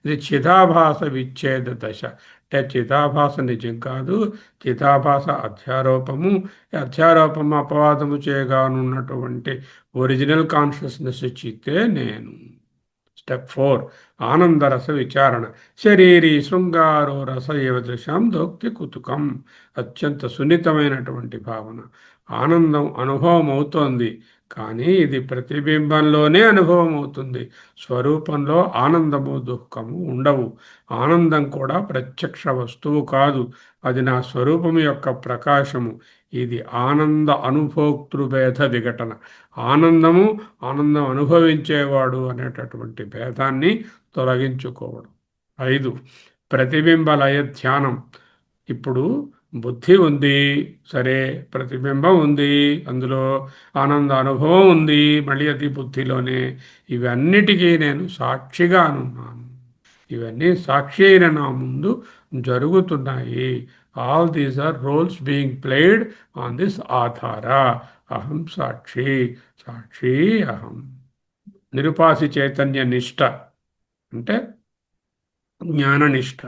ఇది చిదాభాస విచ్ఛేద దశ. అంటే చిదాభాస నిజం కాదు, చిదాభాస అధ్యారోపము. ఈ అధ్యారోపము అపవాదము చేయగానున్నటువంటి ఒరిజినల్ కాన్షియస్నెస్ చిత్తే నేను. స్టెప్ 4: ఆనందరస విచారణ. శరీరీ శృంగారో రస ఏవ దృశాం దోక్తి కుతుకం. అత్యంత సున్నితమైనటువంటి భావన. ఆనందం అనుభవం అవుతోంది, కానీ ఇది ప్రతిబింబంలోనే అనుభవం అవుతుంది. స్వరూపంలో ఆనందము దుఃఖము ఉండవు. ఆనందం కూడా ప్రత్యక్ష వస్తువు కాదు, అది నా స్వరూపం యొక్క ప్రకాశము. ఇది ఆనంద అనుభోక్తృభేద విఘటన. ఆనందము, ఆనందం అనుభవించేవాడు అనేటటువంటి భేదాన్ని తొలగించుకోవడం. 5: ప్రతిబింబలయ ధ్యానం. ఇప్పుడు బుద్ధి ఉంది, సరే, ప్రతిబింబం ఉంది, అందులో ఆనంద అనుభవం ఉంది, మళ్ళీ అది బుద్ధిలోనే. ఇవన్నిటికీ నేను సాక్షిగానున్నాను. ఇవన్నీ సాక్షి అయిన నా ముందు జరుగుతున్నాయి. All these are roles being played on this ఆధార. అహం సాక్షి, సాక్షి అహం. నిరుపాసి చైతన్య నిష్ట అంటే జ్ఞాననిష్ట.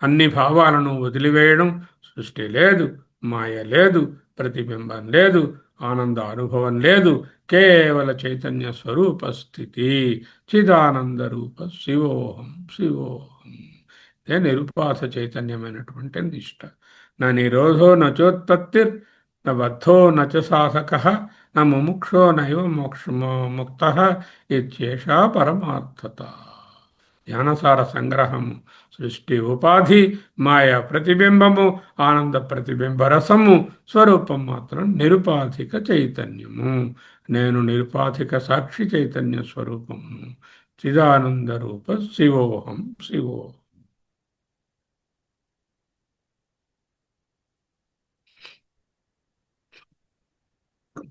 అన్ని భావాలను వదిలివేయడం. సృష్టి లేదు, మాయ లేదు, ప్రతిబింబం లేదు, ఆనంద అనుభవం లేదు, కేవల చైతన్య స్వరూప స్థితి. చిదానంద రూప శివోహం, శివోహం. ఇదే నిరుపాస చైతన్యమైనటువంటి నిష్ట. నా నిరోధో నచోత్పత్తిర్ న బద్ధో నచ సాధక న ముముక్షో నైవ మోక్ష ముక్త ఇత్యేషా పరమార్థత. ధ్యానసార సంగ్రహము: సృష్టి ఉపాధి, మాయ ప్రతిబింబము, ఆనంద ప్రతిబింబ రసము, స్వరూపం మాత్రం నిరుపాధిక చైతన్యము. నేను నిరుపాధిక సాక్షి చైతన్య స్వరూపము. చిదానంద రూప శివోహం, శివోహం.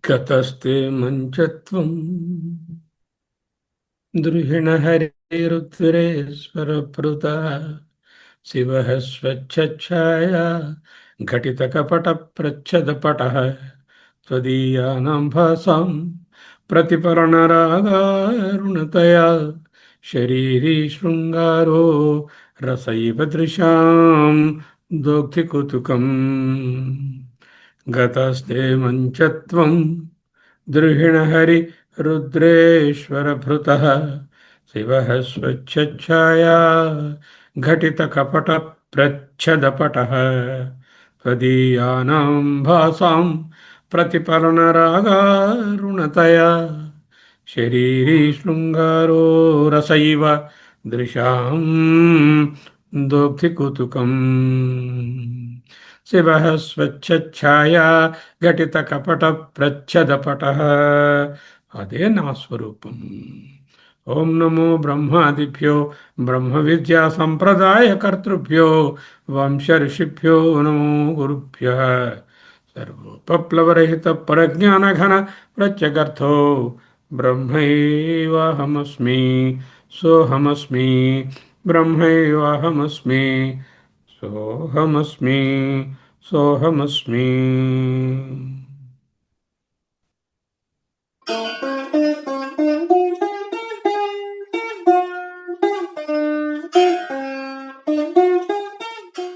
గతస్తే మంచత్వం ద్రుహిణ హరిరుద్రేశ్వరభృత శివ స్వచ్ఛఛాయా ఘటితకపట ప్రచ్ఛదపట త్వదీయానాం భాసాం ప్రతిఫలనరాగారుణతయా శరీరీ శృంగారో రసైవ దృశాం దోగ్ధి కుతుకం. గతస్తే మంచత్వం ద్రుహిణ హరి రుద్రేశ్వరభృత శివ స్వచ్ఛఛాయా ఘటిత కపట ప్రచ్ఛదపట త్వదీయానాం భాసాం ప్రతిఫలనరాగారుణతయా శరీరీ శృంగారో రసైవ దృశాం దోగ్ధి కుతుకం. శివ స్వచ్ఛఛాయా ఘటిత కపట ప్రచ్ఛదపట. అదే నా స్వరూపం. ఓం నమో బ్రహ్మాదిభ్యో బ్రహ్మ విద్యా సంప్రదాయ కర్తృభ్యో వంశ ఋషిభ్యో నమో గురుభ్యః. సర్వోపప్లవరహిత పరజ్ఞానఘన ప్రత్యగర్థో బ్రహ్మైవాహమస్మి, సోహమస్మి, బ్రహ్మైవాహమస్మి, సోహమస్మి, సోహమస్మి.